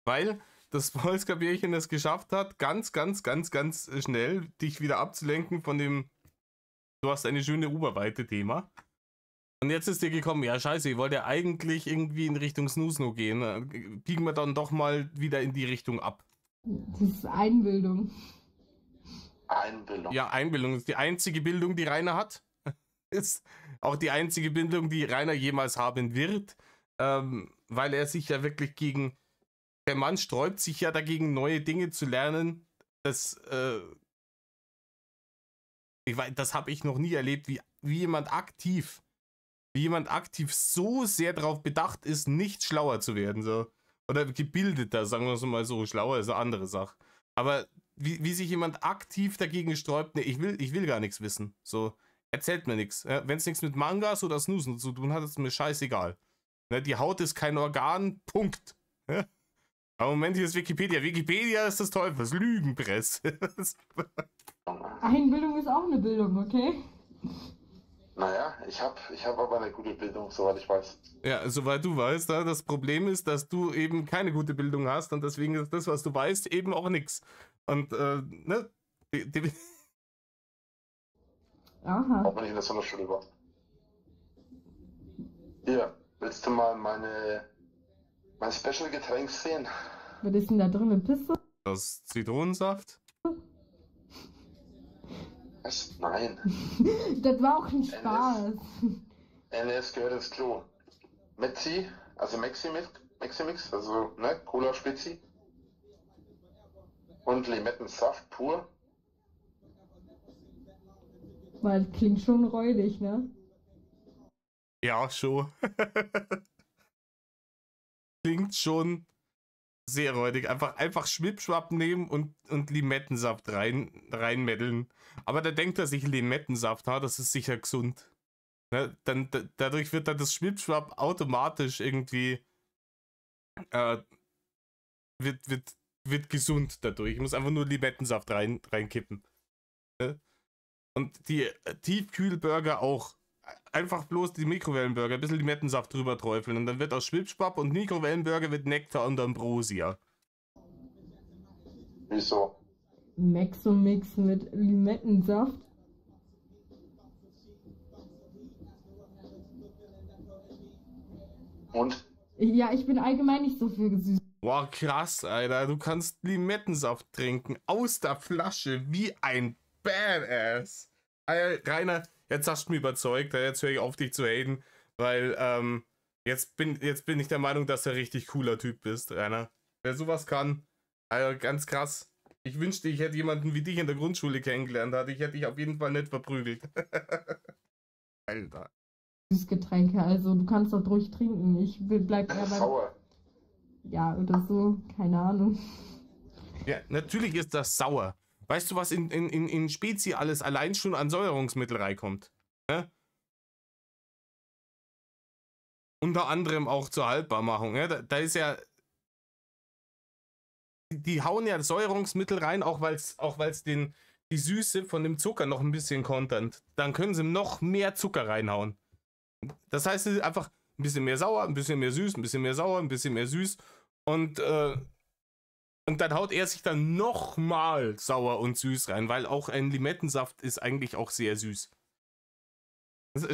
Weil das Polska-Bärchen es geschafft hat, ganz schnell dich wieder abzulenken von dem du hast eine schöne Oberweite Thema. Und jetzt ist dir gekommen, ja scheiße, ich wollte ja eigentlich irgendwie in Richtung Snooze-No gehen. Biegen wir dann doch mal wieder in die Richtung ab. Das ist Einbildung. Einbildung. Ja, Einbildung ist die einzige Bildung, die Rainer hat. Ist auch die einzige Bildung, die Rainer jemals haben wird. Weil er sich ja wirklich gegen... Der Mann sträubt sich ja dagegen, neue Dinge zu lernen. Das habe ich noch nie erlebt, wie jemand aktiv so sehr darauf bedacht ist, nicht schlauer zu werden. So. Oder gebildeter, sagen wir es mal so. Schlauer ist eine andere Sache. Aber wie sich jemand aktiv dagegen sträubt, ne, ich will gar nichts wissen. So, erzählt mir nichts. Ja, wenn es nichts mit Mangas oder Snoozen zu tun hat, ist mir scheißegal. Ne, die Haut ist kein Organ, Punkt. Ja? Aber Moment, hier ist Wikipedia. Wikipedia ist das Teufels Lügenpresse. Einbildung ist auch eine Bildung, okay? Naja, ich hab aber eine gute Bildung, soweit ich weiß. Ja, soweit du weißt, das Problem ist, dass du eben keine gute Bildung hast und deswegen ist das, was du weißt, eben auch nix. Und, ne? Aha. Auch wenn ich in der Sonderschule war. Hier, willst du mal mein Special-Getränk sehen? Was ist denn da drin? Eine Pisse? Das Zitronensaft? Was? Nein. Das war auch ein Spaß. NS gehört ins Klo. Mexi, also Maximix, also ne, Cola Spezi. Und Limettensaft pur. Weil das klingt schon räudig, ne? Ja, schon. Klingt schon sehr räudig. Einfach Schwippschwapp nehmen und Limettensaft reinmeddeln. Aber da denkt er sich, Limettensaft, das ist sicher gesund. Ne? Dadurch wird dann das Schwippschwapp automatisch irgendwie wird gesund dadurch. Ich muss einfach nur Limettensaft reinkippen. Ne? Und die Tiefkühlburger auch. Einfach bloß die Mikrowellenburger, ein bisschen Limettensaft drüber träufeln und dann wird aus Schwipschwapp und Mikrowellenburger wird Nektar und Ambrosia. Wieso? Mix mit Limettensaft. Und? Ja, ich bin allgemein nicht so für gesüßt. Boah, krass, Alter. Du kannst Limettensaft trinken aus der Flasche wie ein Badass. Alter, Rainer, jetzt hast du mich überzeugt. Jetzt höre ich auf, dich zu haten, weil jetzt bin ich der Meinung, dass du ein richtig cooler Typ bist, Rainer. Wer sowas kann, Alter, ganz krass. Ich wünschte, ich hätte jemanden wie dich in der Grundschule kennengelernt. Ich hätte dich auf jeden Fall nicht verprügelt. Alter. Süßgetränke, also du kannst doch ruhig trinken. Ich bleib eher bei... Sauer. Ja, oder so, keine Ahnung. Ja, natürlich ist das sauer. Weißt du, was in Spezi alles allein schon an Säuerungsmittel reinkommt? Ne? Unter anderem auch zur Haltbarmachung. Ja? Da ist ja... Die hauen ja Säuerungsmittel rein, auch weil's die Süße von dem Zucker noch ein bisschen kontert. Dann können sie noch mehr Zucker reinhauen. Das heißt, es ist einfach ein bisschen mehr sauer, ein bisschen mehr süß, ein bisschen mehr sauer, ein bisschen mehr süß. Und dann haut er sich dann nochmal sauer und süß rein, weil auch ein Limettensaft ist eigentlich auch sehr süß.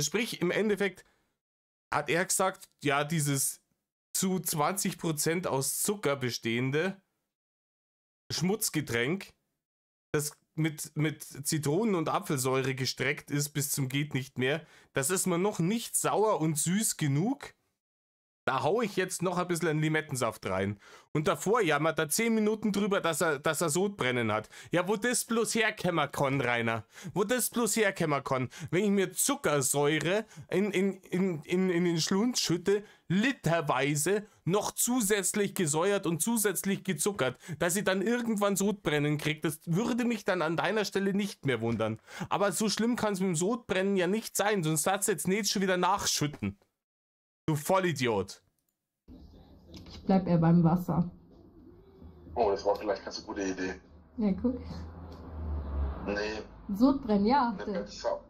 Sprich, im Endeffekt hat er gesagt, ja, dieses zu 20% aus Zucker bestehende Schmutzgetränk, das mit Zitronen- und Apfelsäure gestreckt ist bis zum geht nicht mehr, das ist mir noch nicht sauer und süß genug. Da hau ich jetzt noch ein bisschen Limettensaft rein. Und davor jammert er 10 Minuten drüber, dass er Sodbrennen hat. Ja, wo das bloß herkämmer kann, Rainer. Wo das bloß herkämmer kann. Wenn ich mir Zuckersäure in den Schlund schütte, literweise noch zusätzlich gesäuert und zusätzlich gezuckert, dass ich dann irgendwann Sodbrennen kriege, das würde mich dann an deiner Stelle nicht mehr wundern. Aber so schlimm kann es mit dem Sodbrennen ja nicht sein, sonst darfst du jetzt nicht schon wieder nachschütten. Du Vollidiot. Ich bleib eher beim Wasser. Oh, das war vielleicht ganz eine gute Idee. Ja, guck. Nee, Sodbrennen, ja. nicht mit Saft.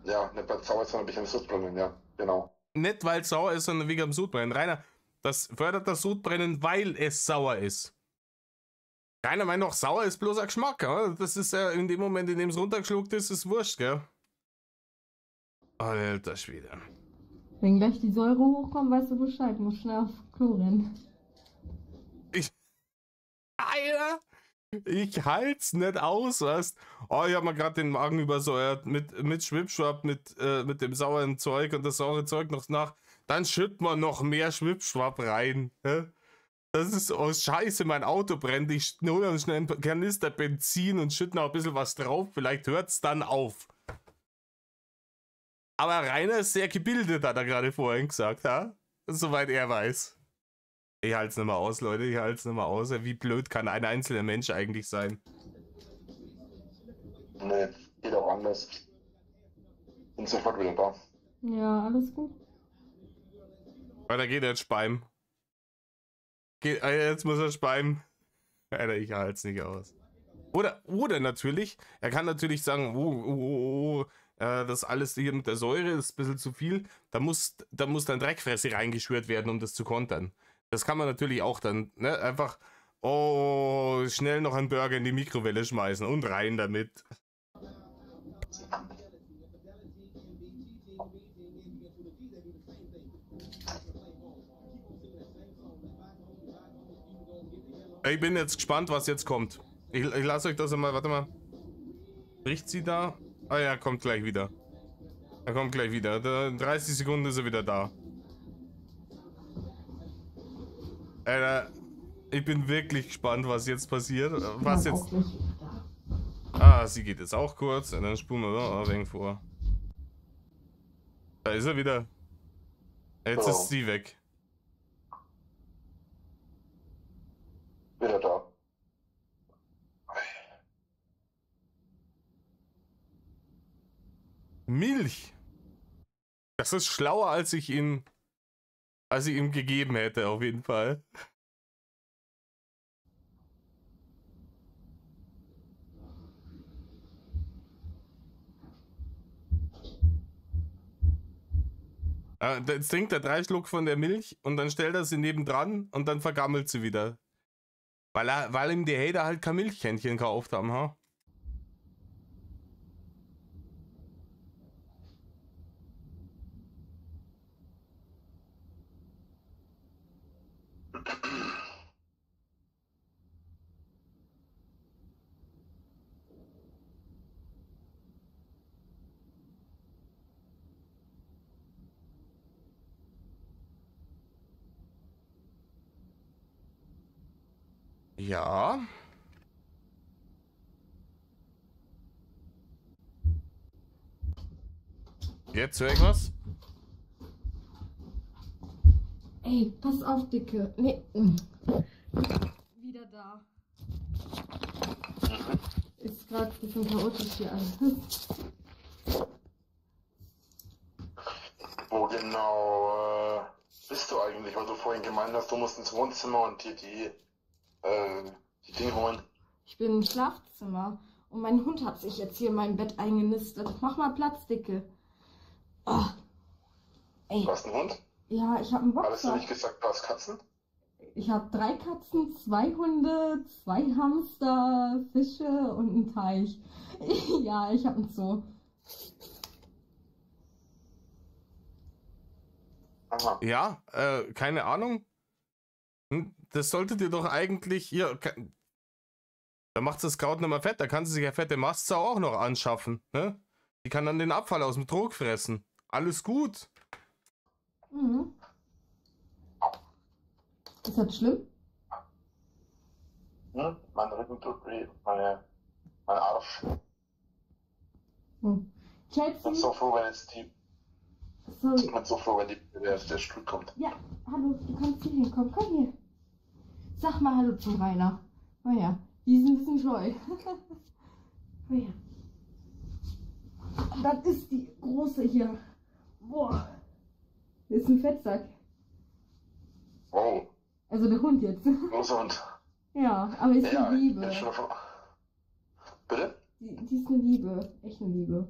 ja, nicht weil es sauer ist, sondern wegen dem Sodbrennen, ja, genau. Nicht weil es sauer ist, sondern wegen dem Sodbrennen. Rainer, das fördert das Sodbrennen, weil es sauer ist. Rainer meint doch, sauer ist bloß ein Geschmack, oder? Das ist ja in dem Moment, in dem es runtergeschluckt ist, ist wurscht, gell? Alter Schwede. Wenn gleich die Säure hochkommt, weißt du Bescheid, musst schnell auf Klo rennen. Alter! Ich halt's nicht aus, weißt. Oh, ich hab mir gerade den Magen übersäuert mit Schwipschwapp, mit dem sauren Zeug und das saure Zeug noch nach. Dann schütt man noch mehr Schwipschwapp rein. Das ist oh scheiße, mein Auto brennt. Ich hole uns schnell einen Kanister Benzin und schütte noch ein bisschen was drauf. Vielleicht hört's dann auf. Aber Rainer ist sehr gebildet, hat er gerade vorhin gesagt, ha? Soweit er weiß. Ich halte es nicht mehr aus, Leute. Ich halte es nicht mehr aus. Wie blöd kann ein einzelner Mensch eigentlich sein? Nee, geht auch anders. Bin sofort wieder da. Ja, alles gut. Weiter geht jetzt Speim. Jetzt muss er Speim. Alter, ich halte es nicht aus. Oder natürlich, er kann natürlich sagen, das alles hier mit der Säure ist ein bisschen zu viel. Da muss dann Dreckfresse reingeschwört werden, um das zu kontern. Das kann man natürlich auch dann, ne, einfach, oh, schnell noch einen Burger in die Mikrowelle schmeißen und rein damit. Ich bin jetzt gespannt, was jetzt kommt. Ich lasse euch das einmal, warte mal. Riecht sie da? Ah ja, kommt gleich wieder. Er kommt gleich wieder. In 30 Sekunden ist er wieder da. Alter, ich bin wirklich gespannt, was jetzt passiert. Was jetzt. Ah, sie geht jetzt auch kurz. Und dann spulen wir noch ein wenig vor. Da ist er wieder. Jetzt ist sie weg. Wieder da. Milch. Das ist schlauer, als ich ihm gegeben hätte, auf jeden Fall. Jetzt trinkt er 3 Schluck von der Milch und dann stellt er sie nebendran und dann vergammelt sie wieder. Weil ihm die Hater halt kein Milchkännchen gekauft haben, ha? Ja. Jetzt höre ich was? Ey, pass auf, Dicke. Nee. Wieder da. Ist gerade ein bisschen chaotisch hier alles. Wo genau bist du eigentlich? Weil du vorhin gemeint hast, du musst ins Wohnzimmer und dir die Dinge holen. Ich bin im Schlafzimmer und mein Hund hat sich jetzt hier in mein Bett eingenistet. Mach mal Platz, Dicke. Oh. Ey. Du hast einen Hund? Ja, ich habe einen Boxer. Hattest du nicht gesagt, du hast Katzen? Ich habe 3 Katzen, 2 Hunde, 2 Hamster, Fische und einen Teich. Ja, ich habe einen Zoo. Aha. Ja, keine Ahnung. Das solltet ihr doch eigentlich. Ja, da macht das Kraut nicht mehr fett. Da kann sie sich ja fette Mastsau auch noch anschaffen. Ne? Die kann dann den Abfall aus dem Trog fressen. Alles gut. Mhm. Ist das schlimm? Mein Rücken tut weh, mein Arsch. Ich Chelsea? bin so froh, wenn jetzt Sorry. Ich bin so froh, wenn der Stuhl kommt. Ja, hallo, du kannst hier hinkommen. Komm hier. Sag mal Hallo zum Rainer. Oh ja, die ist ein bisschen scheu. Oh ja. Das ist die große hier. Boah. Das ist ein Fettsack. Oh, Also der Hund jetzt. großer Hund. Ja, aber ist Ja, eine Liebe. bin schon davon. Bitte? Die ist eine Liebe. Echt eine Liebe.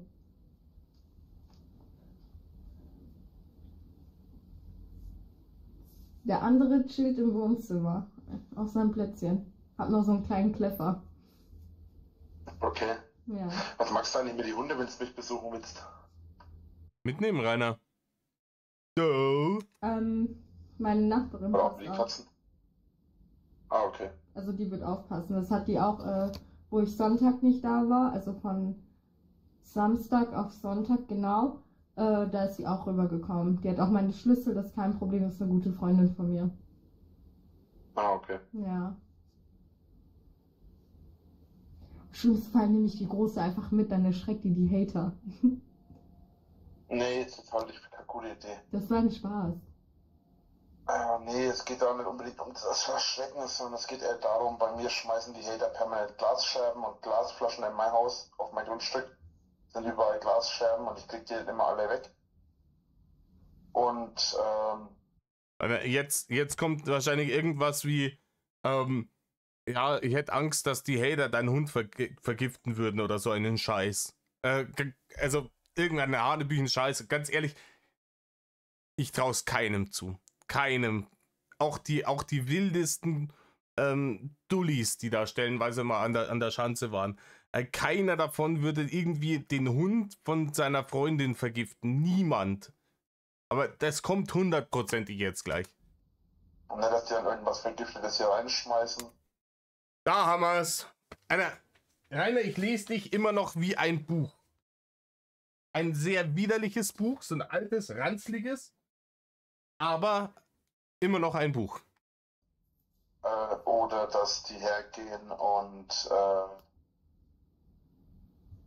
Der andere chillt im Wohnzimmer. Auf seinem Plätzchen. Hat noch so einen kleinen Kleffer. Okay. Ja. Was magst du eigentlich mit die Hunde, wenn du mich besuchen willst? Mitnehmen, Rainer. So. Meine Nachbarin Oder auch passt die auf. Katzen? Ah, okay. Also die wird aufpassen. Das hat die auch, wo ich Sonntag nicht da war, also von Samstag auf Sonntag genau, da ist sie auch rübergekommen. Die hat auch meine Schlüssel, das ist kein Problem, ist eine gute Freundin von mir. Ah, okay. Ja. Schlimmsten Fall nehme ich die Große einfach mit, dann erschreckt die Hater. Nee, das halte ich für keine gute Idee. Das war ein Spaß. Nee, es geht auch nicht unbedingt um das Verschrecken, sondern es geht eher darum, bei mir schmeißen die Hater permanent Glasscherben und Glasflaschen in mein Haus, auf mein Grundstück. Sind überall Glasscherben und ich krieg die immer alle weg. Und, Aber jetzt kommt wahrscheinlich irgendwas wie, ja, ich hätte Angst, dass die Hater deinen Hund vergiften würden oder so einen Scheiß. Also irgendeine hanebüchen Scheiße. Ganz ehrlich, ich traue es keinem zu. Keinem. Auch die wildesten Dullis, die da stellenweise mal an der Schanze waren. Keiner davon würde irgendwie den Hund von seiner Freundin vergiften. Niemand. Aber das kommt 100%ig jetzt gleich. nicht, dass die dann irgendwas Vergiftetes hier reinschmeißen. Da haben wir es. Rainer, ich lese dich immer noch wie ein Buch. Ein sehr widerliches Buch, so ein altes, ranzliges, aber immer noch ein Buch. Oder dass die hergehen und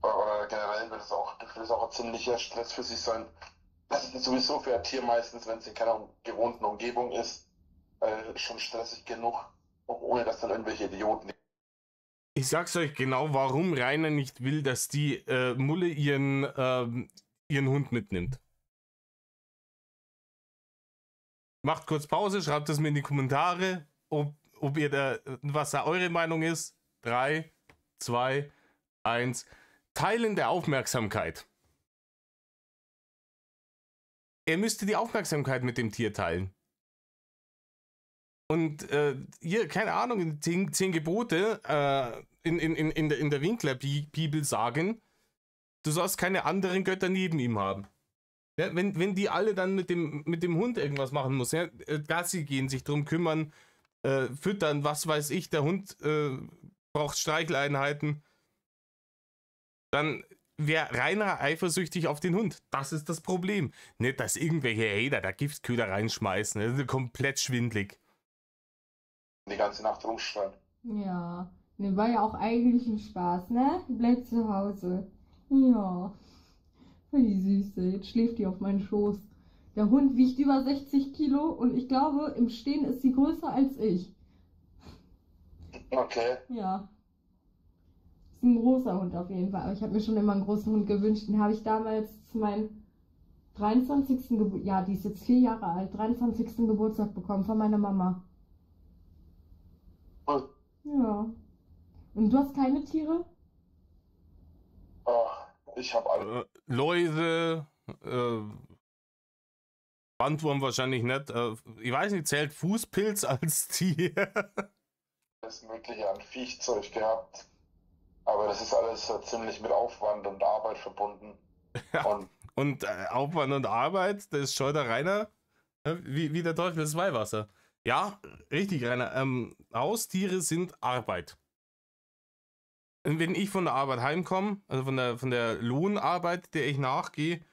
oder generell dürfte das auch ein ziemlicher Stress für sich sein. Das ist sowieso für ein Tier meistens, wenn es in keiner gewohnten Umgebung ist, schon stressig genug, auch ohne dass dann irgendwelche Idioten. Ich sag's euch genau, warum Rainer nicht will, dass die Mulle ihren Hund mitnimmt. Macht kurz Pause, schreibt es mir in die Kommentare, ob ihr was da eure Meinung ist. 3, 2, 1. Teilen der Aufmerksamkeit. Er müsste die Aufmerksamkeit mit dem Tier teilen. Und hier, keine Ahnung, 10 Gebote in der Winkler-Bibel sagen, du sollst keine anderen Götter neben ihm haben. Ja, wenn die alle dann mit dem Hund irgendwas machen muss, ja, Gassi gehen, sich drum kümmern, füttern, was weiß ich, der Hund braucht Streicheleinheiten, dann wäre Rainer eifersüchtig auf den Hund. Das ist das Problem. Nicht, dass irgendwelche Hater da Giftköder reinschmeißen. Das ist komplett schwindlig. Die ganze Nacht rumschreien. Ja. Ne, war ja auch eigentlich ein Spaß, ne? Bleib zu Hause. Ja. Voll die Süße. Jetzt schläft die auf meinen Schoß. Der Hund wiegt über 60 Kilo und ich glaube, im Stehen ist sie größer als ich. Okay. Ja. Ist ein großer Hund auf jeden Fall. Aber ich habe mir schon immer einen großen Hund gewünscht. Den habe ich damals zu meinem 23. Geburtstag, ja, die ist jetzt 4 Jahre alt, 23. Geburtstag bekommen von meiner Mama. Hm. Ja. Und du hast keine Tiere? Ich habe alle. Läuse, Bandwurm wahrscheinlich nicht. Ich weiß nicht, zählt Fußpilz als Tier? Alles Mögliche an Viechzeug gehabt. Aber das ist alles ziemlich mit Aufwand und Arbeit verbunden. Ja. Und Aufwand und Arbeit, das ist schon der Rainer, wie der Teufel das Weihwasser. Ja, richtig, Rainer. Haustiere sind Arbeit. Und wenn ich von der Arbeit heimkomme, also von der Lohnarbeit, der ich nachgehe,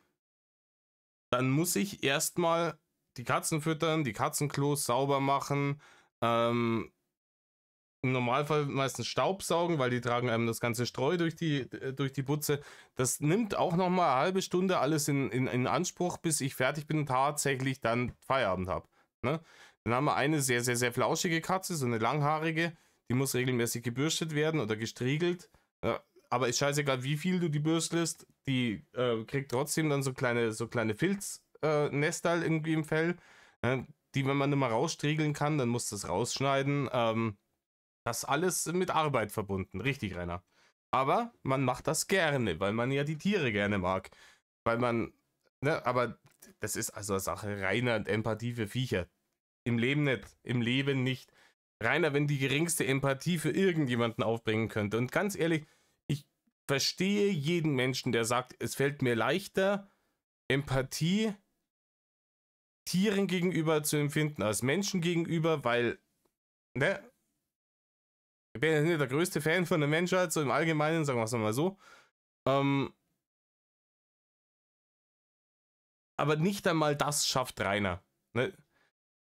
dann muss ich erstmal die Katzen füttern, die Katzenklos sauber machen, im Normalfall meistens Staubsaugen, weil die tragen einem das ganze Streu durch die Butze. Das nimmt auch nochmal eine halbe Stunde alles in Anspruch, bis ich fertig bin und tatsächlich dann Feierabend habe. Ne? Dann haben wir eine sehr, sehr, sehr flauschige Katze, so eine langhaarige, die muss regelmäßig gebürstet werden oder gestriegelt. Aber ist scheißegal, wie viel du die bürstelst, die kriegt trotzdem dann so kleine Filznestal irgendwie im Fell, die, wenn man nicht mehr rausstriegeln kann, dann muss das rausschneiden. Das alles mit Arbeit verbunden, richtig, Rainer. Aber man macht das gerne, weil man ja die Tiere gerne mag. Weil man, ne, aber das ist also eine Sache reiner Empathie für Viecher. Im Leben nicht. Im Leben nicht. Rainer, wenn die geringste Empathie für irgendjemanden aufbringen könnte. Und ganz ehrlich, ich verstehe jeden Menschen, der sagt, es fällt mir leichter, Empathie Tieren gegenüber zu empfinden als Menschen gegenüber, weil, ne, ich bin ja nicht der größte Fan von der Menschheit, so im Allgemeinen, sagen wir es mal so. Aber nicht einmal das schafft Rainer. Ne?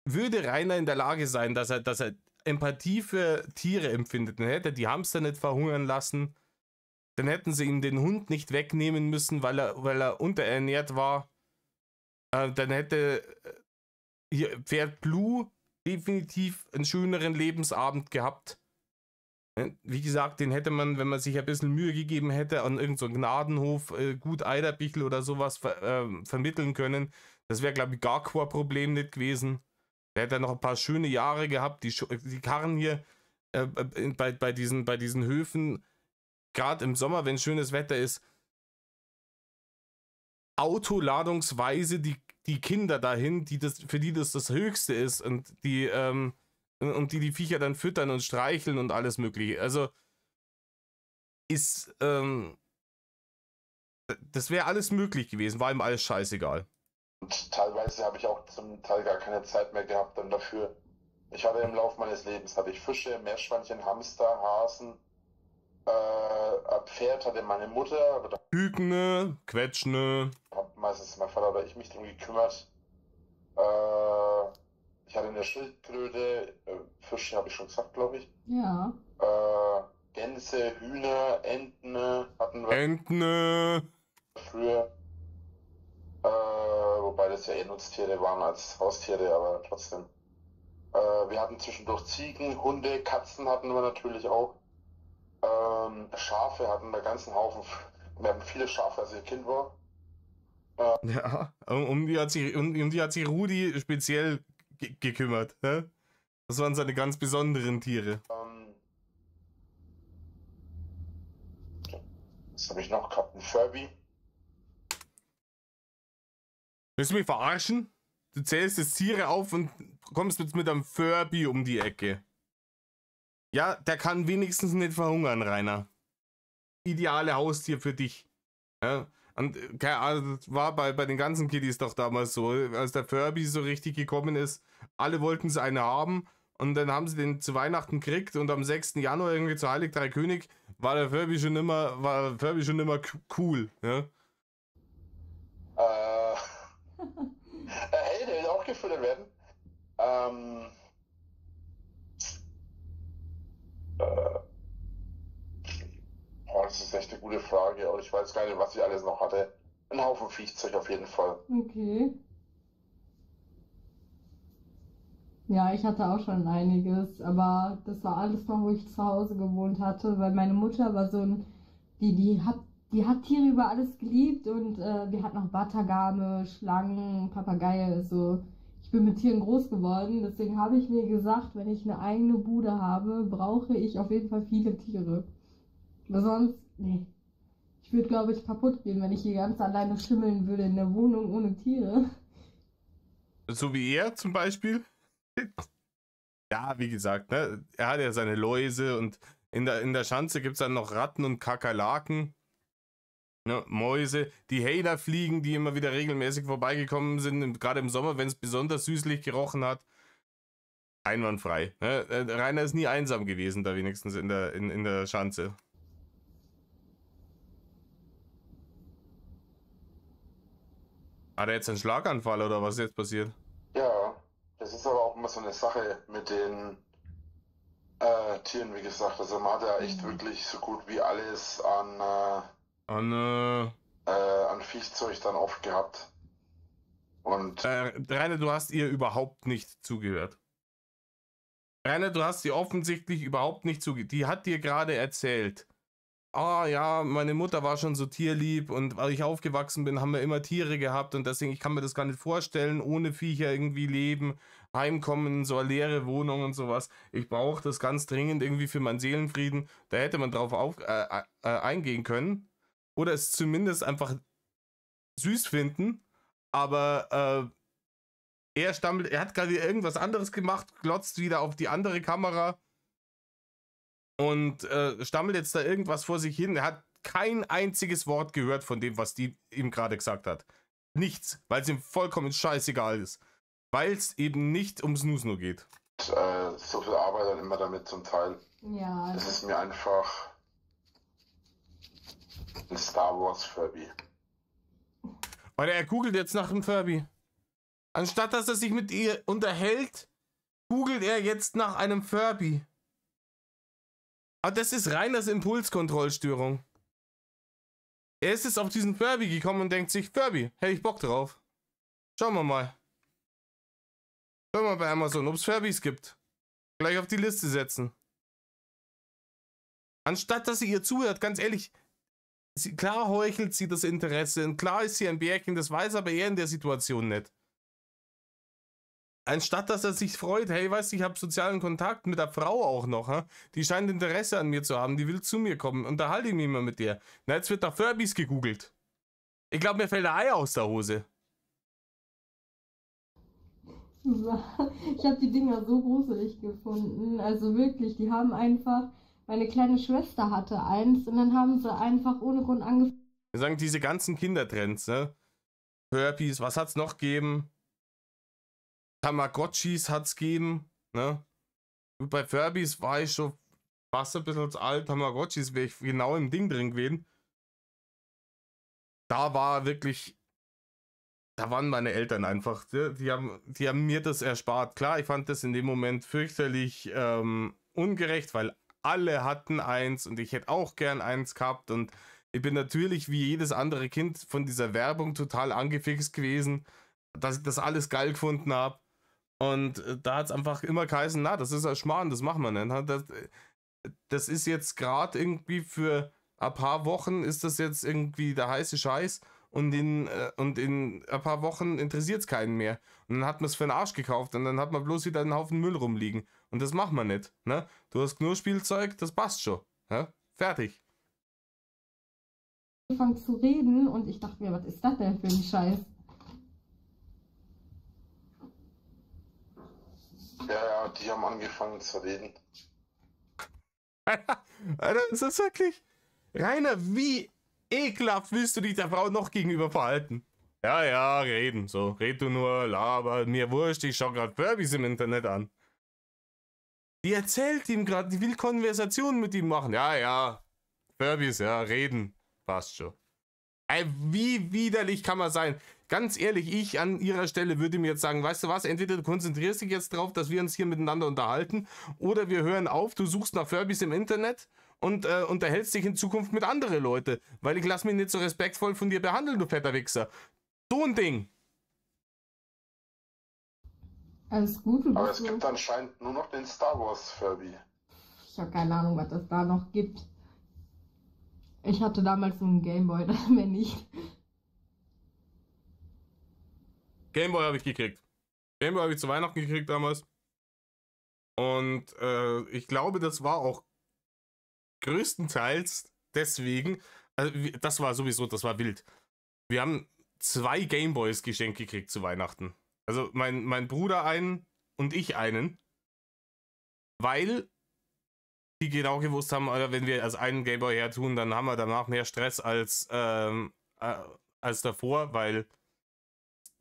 Würde Rainer in der Lage sein, dass er Empathie für Tiere empfindet, dann hätte er die Hamster nicht verhungern lassen, dann hätten sie ihm den Hund nicht wegnehmen müssen, weil er unterernährt war. Dann hätte hier Pferd Blue definitiv einen schöneren Lebensabend gehabt. Wie gesagt, den hätte man, wenn man sich ein bisschen Mühe gegeben hätte, an irgendeinem so Gnadenhof gut Eiderbichl oder sowas vermitteln können. Das wäre, glaube ich, gar kein Problem nicht gewesen. Der hätte noch ein paar schöne Jahre gehabt. Die Karren hier bei diesen Höfen, gerade im Sommer, wenn schönes Wetter ist, autoladungsweise die Kinder dahin, für die das Höchste ist und die Viecher dann füttern und streicheln und alles mögliche. Also das wäre alles möglich gewesen, war ihm alles scheißegal. Und teilweise habe ich auch zum Teil gar keine Zeit mehr gehabt dann dafür. Ich hatte im Laufe meines Lebens Fische, Meerschweinchen, Hamster, Hasen, ein Pferd hatte meine Mutter, aber da Hügne, Quetschne. hat meistens mein Vater oder ich mich drum gekümmert. Ich hatte eine Schildkröte, Fische habe ich schon gesagt, glaube ich. Ja. Gänse, Hühner, Enten hatten wir Entne. früher. Wobei das ja Nutztiere waren als Haustiere, aber trotzdem. Wir hatten zwischendurch Ziegen, Hunde, Katzen hatten wir natürlich auch. Schafe hatten wir einen ganzen Haufen. Wir hatten viele Schafe, als ich Kind war. Ja, um die hat sich Rudi speziell gekümmert. Ne? Das waren seine ganz besonderen Tiere. Was habe ich noch gehabt? Ein Furby. Willst du mich verarschen? Du zählst jetzt Tiere auf und kommst jetzt mit einem Furby um die Ecke. Ja, der kann wenigstens nicht verhungern, Rainer. Ideale Haustier für dich. Ja? Und keine Ahnung, das war bei den ganzen Kiddies doch damals so, als der Furby so richtig gekommen ist. Alle wollten sie eine haben und dann haben sie den zu Weihnachten gekriegt und am 6. Januar irgendwie zu Heilig Drei König war der Furby schon immer cool. Ja? Hey, der will auch gefüttert werden. Das ist echt eine gute Frage, aber ich weiß gar nicht, was ich alles noch hatte. Ein Haufen Viehzeug auf jeden Fall. Okay. Ja, ich hatte auch schon einiges, aber das war alles noch, wo ich zu Hause gewohnt hatte, weil meine Mutter war so ein, die hat Tiere über alles geliebt und wir hatten noch Batagame, Schlangen, Papageien, also ich bin mit Tieren groß geworden, deswegen habe ich mir gesagt, wenn ich eine eigene Bude habe, brauche ich auf jeden Fall viele Tiere. Weil sonst, nee. Ich würde, glaube ich, kaputt gehen, wenn ich hier ganz alleine schimmeln würde in der Wohnung ohne Tiere. So wie er zum Beispiel. Ja, wie gesagt, ne? Er hat ja seine Läuse und in der Schanze gibt es dann noch Ratten und Kakerlaken. Ne? Mäuse, die Hailerfliegen, die immer wieder regelmäßig vorbeigekommen sind, gerade im Sommer, wenn es besonders süßlich gerochen hat. Einwandfrei. Ne? Rainer ist nie einsam gewesen, da wenigstens in der Schanze. Hat er jetzt einen Schlaganfall oder was ist jetzt passiert? Ja, das ist aber auch immer so eine Sache mit den Tieren, wie gesagt. Also man hat ja echt wirklich so gut wie alles an Viehzeug dann oft gehabt. Und Rainer, du hast ihr überhaupt nicht zugehört. Rainer, du hast sie offensichtlich überhaupt nicht zugehört. Die hat dir gerade erzählt. Ah ja, meine Mutter war schon so tierlieb und weil ich aufgewachsen bin, haben wir immer Tiere gehabt und deswegen, ich kann mir das gar nicht vorstellen, ohne Viecher irgendwie leben, heimkommen, so eine leere Wohnung und sowas. Ich brauche das ganz dringend irgendwie für meinen Seelenfrieden. Da hätte man drauf eingehen können. Oder es zumindest einfach süß finden, aber Er stammelt, er hat gerade irgendwas anderes gemacht, glotzt wieder auf die andere Kamera und stammelt jetzt da irgendwas vor sich hin. Er hat kein einziges Wort gehört von dem, was die ihm gerade gesagt hat. Nichts, weil es ihm vollkommen scheißegal ist. Weil es eben nicht ums Snusno geht. So viel Arbeit dann immer damit zum Teil. Ja. Es ist mir einfach ein Star Wars Furby. Oder er googelt jetzt nach dem Furby. Anstatt dass er sich mit ihr unterhält, googelt er jetzt nach einem Furby. Aber das ist reines Impulskontrollstörung. Er ist jetzt auf diesen Furby gekommen und denkt sich, Furby, hätte ich Bock drauf. Schauen wir mal. Schauen wir mal bei Amazon, ob es Furbys gibt. Gleich auf die Liste setzen. Anstatt dass sie ihr zuhört, ganz ehrlich, klar heuchelt sie das Interesse und klar ist sie ein Bärchen, das weiß aber er in der Situation nicht. Anstatt dass er sich freut, hey, weißt du, ich habe sozialen Kontakt mit der Frau auch noch, ha? Die scheint Interesse an mir zu haben, die will zu mir kommen, unterhalte ich mich mal mit der. Na, jetzt wird da Furbys gegoogelt. Ich glaube, mir fällt ein Ei aus der Hose. Ich habe die Dinger so gruselig gefunden. Also wirklich, die haben einfach. Meine kleine Schwester hatte eins und dann haben sie einfach ohne Grund angefangen. Wir sagen diese ganzen Kindertrends, ne? Furbies, was hat's noch gegeben? Tamagotchis hat's gegeben, ne? Bei Furbys war ich schon fast ein bisschen zu alt. Tamagotchis wäre ich genau im Ding drin gewesen. Da war wirklich. Da waren meine Eltern einfach. Die haben mir das erspart. Klar, ich fand das in dem Moment fürchterlich ungerecht, weil alle hatten eins und ich hätte auch gern eins gehabt. Und ich bin natürlich wie jedes andere Kind von dieser Werbung total angefixt gewesen, dass ich das alles geil gefunden habe. Und da hat es einfach immer geheißen, na, das ist ein Schmarrn, das machen wir nicht. Das ist jetzt gerade irgendwie für ein paar Wochen ist das jetzt irgendwie der heiße Scheiß. Und in ein paar Wochen interessiert es keinen mehr. Und dann hat man es für den Arsch gekauft und dann hat man bloß wieder einen Haufen Müll rumliegen. Und das macht man nicht. Ne? Du hast nur Spielzeug, das passt schon. Ne? Fertig. Angefangen zu reden und ich dachte mir, was ist das denn für ein Scheiß? Ja, die haben angefangen zu reden. Alter, ist das wirklich? Rainer, wie ekelhaft willst du dich der Frau noch gegenüber verhalten? Ja, reden. So, red du nur, laber, mir wurscht, ich schau grad Furbys im Internet an. Die erzählt ihm gerade, die will Konversationen mit ihm machen. Ja, Furbys, ja, reden. Passt schon. Ey, wie widerlich kann man sein? Ganz ehrlich, ich an ihrer Stelle würde mir jetzt sagen, weißt du was, entweder du konzentrierst dich jetzt drauf, dass wir uns hier miteinander unterhalten, oder wir hören auf, du suchst nach Furbys im Internet und unterhältst dich in Zukunft mit anderen Leuten, weil ich lass mich nicht so respektvoll von dir behandeln, du fetter Wichser. So ein Ding. Alles gut, du Aber bist es gibt anscheinend nur noch den Star Wars Furby. Ich habe keine Ahnung, was es da noch gibt. Ich hatte damals einen Gameboy, mehr nicht. Gameboy habe ich gekriegt. Gameboy habe ich zu Weihnachten gekriegt damals. Und ich glaube, das war auch größtenteils deswegen, also das war wild. Wir haben 2 Gameboys geschenkt gekriegt zu Weihnachten. Also mein Bruder einen und ich einen. Weil die genau gewusst haben, oder wenn wir als einen Gameboy hertun, dann haben wir danach mehr Stress als davor, weil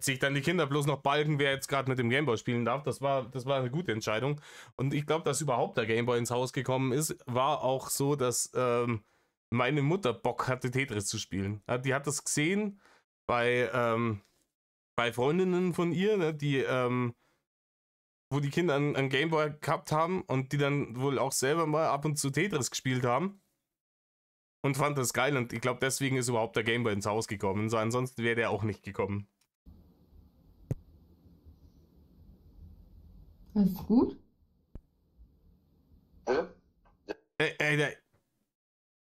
sich dann die Kinder bloß noch balgen, wer jetzt gerade mit dem Gameboy spielen darf. Das war eine gute Entscheidung. Und ich glaube, dass überhaupt der Gameboy ins Haus gekommen ist, war auch so, dass meine Mutter Bock hatte, Tetris zu spielen. Die hat das gesehen bei Freundinnen von ihr, ne, die wo die Kinder einen Gameboy gehabt haben und die dann wohl auch selber mal ab und zu Tetris gespielt haben. Und fand das geil und ich glaube, deswegen ist überhaupt der Gameboy ins Haus gekommen. So, ansonsten wäre der auch nicht gekommen. Alles gut?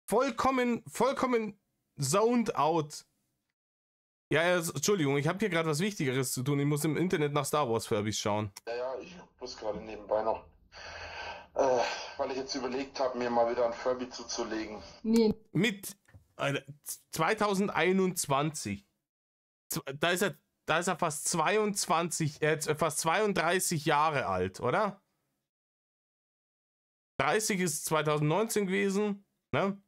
Vollkommen zoned out. Ja, Entschuldigung, ich habe hier gerade was Wichtigeres zu tun. Ich muss im Internet nach Star Wars Furbys schauen. Ja, ich muss gerade nebenbei noch, weil ich jetzt überlegt habe, mir mal wieder ein Furby zuzulegen. Nee. Mit 2021. Da ist er da ist er fast 32 Jahre alt, oder? 30 ist 2019 gewesen, ne?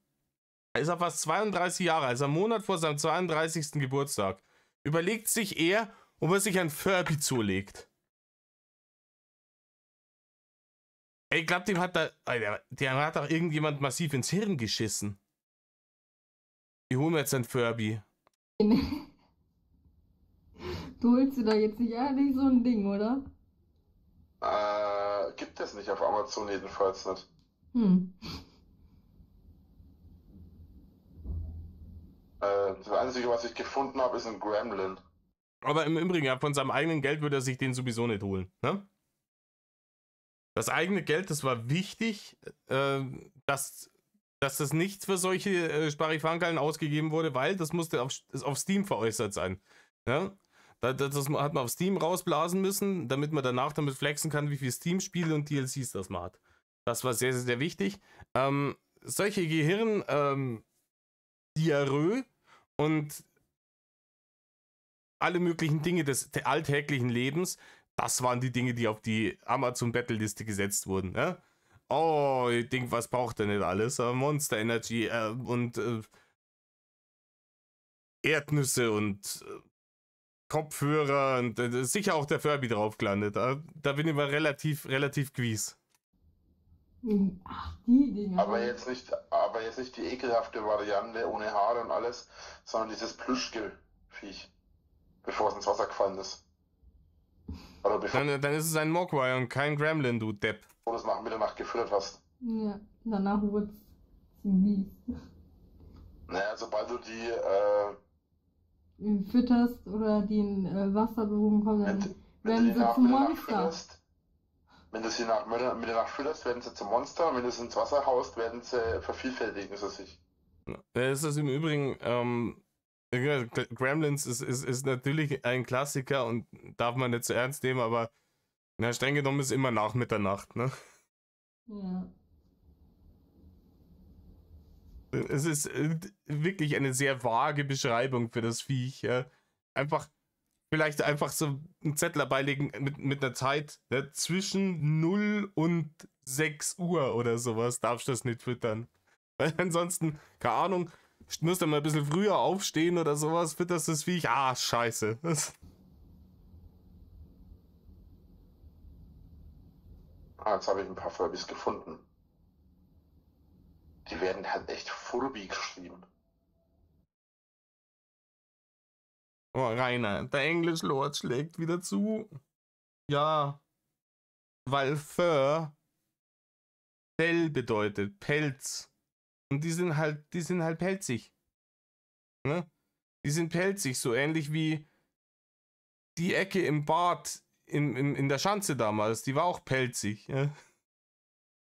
Da ist er fast 32 Jahre, also einen Monat vor seinem 32. Geburtstag. Überlegt sich er, ob er sich ein Furby zulegt. Ey, ich glaube, dem hat doch irgendjemand massiv ins Hirn geschissen. Ich hole mir jetzt ein Furby. Du holst dir da jetzt nicht ehrlich so ein Ding, oder? Gibt es nicht auf Amazon jedenfalls nicht. Das Einzige, was ich gefunden habe, ist ein Gremlin. Aber im Übrigen, ja, von seinem eigenen Geld würde er sich den sowieso nicht holen. Ne? Das eigene Geld, das war wichtig, dass das nicht für solche Sparifankeln ausgegeben wurde, weil das musste auf Steam veräußert sein. Ja? Das hat man auf Steam rausblasen müssen, damit man danach damit flexen kann, wie viele Steam-Spiele und DLCs das man hat. Das war sehr, sehr, sehr wichtig. Solche Gehirn-Diarrhoe und alle möglichen Dinge des alltäglichen Lebens, das waren die Dinge, die auf die Amazon-Battle-Liste gesetzt wurden. Ja? Oh, ich denke, was braucht er nicht alles? Monster Energy und Erdnüsse und Kopfhörer und sicher auch der Furby drauf gelandet. Da bin ich mal relativ gewiss. Ach, die Dinger. Aber jetzt nicht die ekelhafte Variante ohne Haare und alles, sondern dieses Plüschgeviech, bevor es ins Wasser gefallen ist. Oder bevor Dann ist es ein Mogwai und kein Gremlin, du Depp. du das nach Mitternacht gefüttert hast. Ja, danach wurde es mies. Naja, sobald du die Fütterst oder die in Wasser behoben kommen, dann wenn werden du die sie nach zu Mitternacht Monster. fütterst, wenn du sie nach Mitternacht fütterst, werden sie zum Monster, und wenn du sie ins Wasser haust, werden sie vervielfältigen sie sich. Es ist im Übrigen, Gremlins ist natürlich ein Klassiker und darf man nicht zu ernst nehmen, aber na, streng genommen ist immer nach Mitternacht, ne? Ja. Es ist wirklich eine sehr vage Beschreibung für das Viech, ja? Vielleicht einfach so einen Zettel beilegen mit einer Zeit, ne? Zwischen 0 und 6 Uhr oder sowas darfst du das nicht füttern. Weil ansonsten, keine Ahnung, musst du mal ein bisschen früher aufstehen oder sowas, fütterst das Viech, scheiße. Jetzt habe ich ein paar Furbys gefunden. Die werden halt echt Furby geschrieben. Oh, Rainer, der Englischlord schlägt wieder zu. Ja, weil Fur Fell bedeutet, Pelz. Und die sind halt pelzig. Ne? Die sind pelzig, so ähnlich wie die Ecke im Bad in der Schanze damals. Die war auch pelzig. Ja?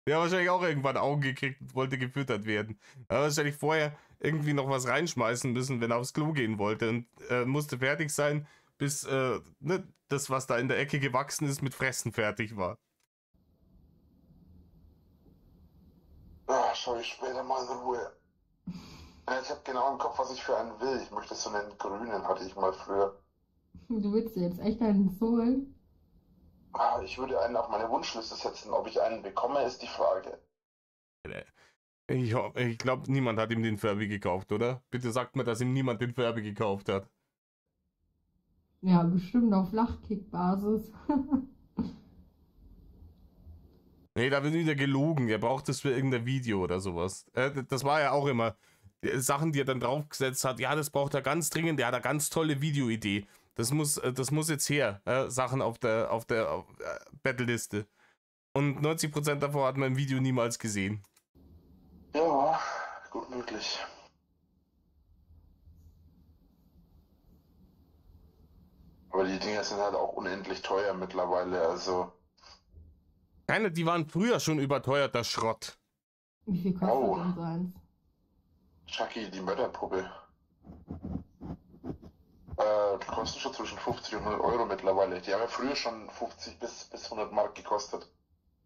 Der hat wahrscheinlich auch irgendwann Augen gekriegt und wollte gefüttert werden. Er hat wahrscheinlich vorher irgendwie noch was reinschmeißen müssen, wenn er aufs Klo gehen wollte. Und musste fertig sein, bis das, was da in der Ecke gewachsen ist, mit Fressen fertig war. Schau ich später mal in Ruhe. Ich habe genau im Kopf, was ich für einen will. Ich möchte so einen grünen, hatte ich mal früher. Du willst dir jetzt echt einen holen? Ich würde einen auf meine Wunschliste setzen. Ob ich einen bekomme, ist die Frage. Ich glaube, niemand hat ihm den Furby gekauft, oder? Bitte sagt mir, dass ihm niemand den Furby gekauft hat. Ja, bestimmt auf Lachkick-Basis. Nee, da wird wieder gelogen. Er braucht das für irgendein Video oder sowas. Das war ja auch immer Sachen, die er dann draufgesetzt hat. Ja, das braucht er ganz dringend. Der hat eine ganz tolle Videoidee. Das muss jetzt her. Sachen auf der Battle-Liste. Und 90% davon hat man im Video niemals gesehen. Ja, gut möglich. Aber die Dinger sind halt auch unendlich teuer mittlerweile, also. Die waren früher schon überteuerter Schrott. Wie viel kostet denn so eins? Chucky, die Mörderpuppe. Die kosten schon zwischen 50 und 100 Euro mittlerweile. Die haben ja früher schon 50 bis 100 Mark gekostet.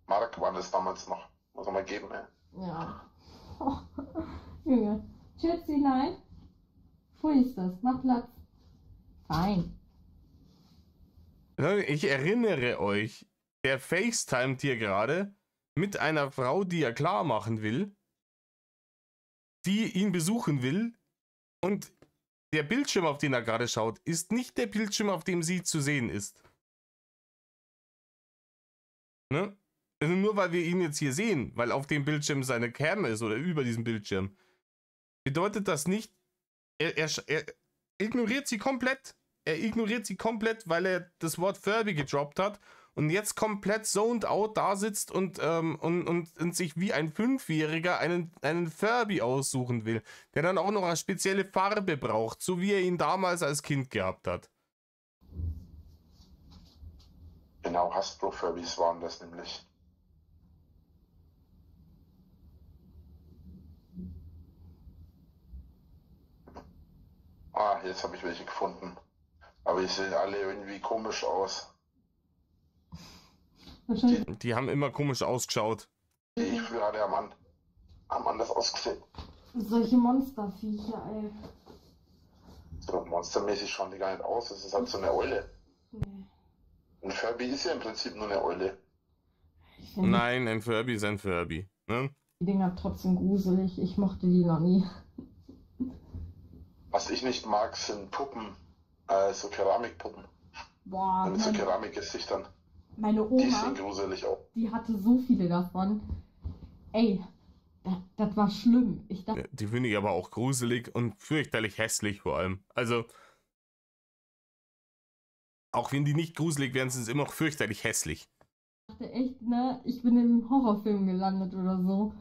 Mark waren es damals noch. Muss man mal geben, ey. Ja. Oh, Junge. Schätzi, nein. Wo ist das? Mach Platz. Fein. Ich erinnere euch, der FaceTimet hier gerade mit einer Frau, die er klar machen will, die ihn besuchen will, und der Bildschirm, auf den er gerade schaut, ist nicht der Bildschirm, auf dem sie zu sehen ist. Ne? Also nur weil wir ihn jetzt hier sehen, weil auf dem Bildschirm seine Cam ist oder über diesem Bildschirm, bedeutet das nicht, er ignoriert sie komplett. Er ignoriert sie komplett, weil er das Wort Furby gedroppt hat und jetzt komplett zoned out da sitzt und sich wie ein Fünfjähriger einen Furby aussuchen will, der dann auch noch eine spezielle Farbe braucht, so wie er ihn damals als Kind gehabt hat. Genau, Hasbro-Furbys waren das nämlich. Ah, jetzt habe ich welche gefunden. Aber die sehen alle irgendwie komisch aus. Wahrscheinlich. Die haben immer komisch ausgeschaut. Die ich früher hatte, haben anders ausgesehen. Solche Monsterviecher, ey. So monstermäßig schauen die gar nicht aus. Das ist halt so eine Eule. Nee. Ein Furby ist ja im Prinzip nur eine Eule. Ich finde Nein, ein Furby ist ein Furby. Ne? die Dinger trotzdem gruselig. Ich mochte die noch nie. Was ich nicht mag, sind Puppen. So Keramikpuppen. Boah, Mit so Keramikgesichtern. meine Die sehen Oma, gruselig aus. die hatte so viele davon. Ey, das war schlimm. Ich dachte, Ja, die finde ich aber auch gruselig und fürchterlich hässlich vor allem. Also, auch wenn die nicht gruselig wären, sind sie immer noch fürchterlich hässlich. echt, ne, ich bin im Horrorfilm gelandet oder so.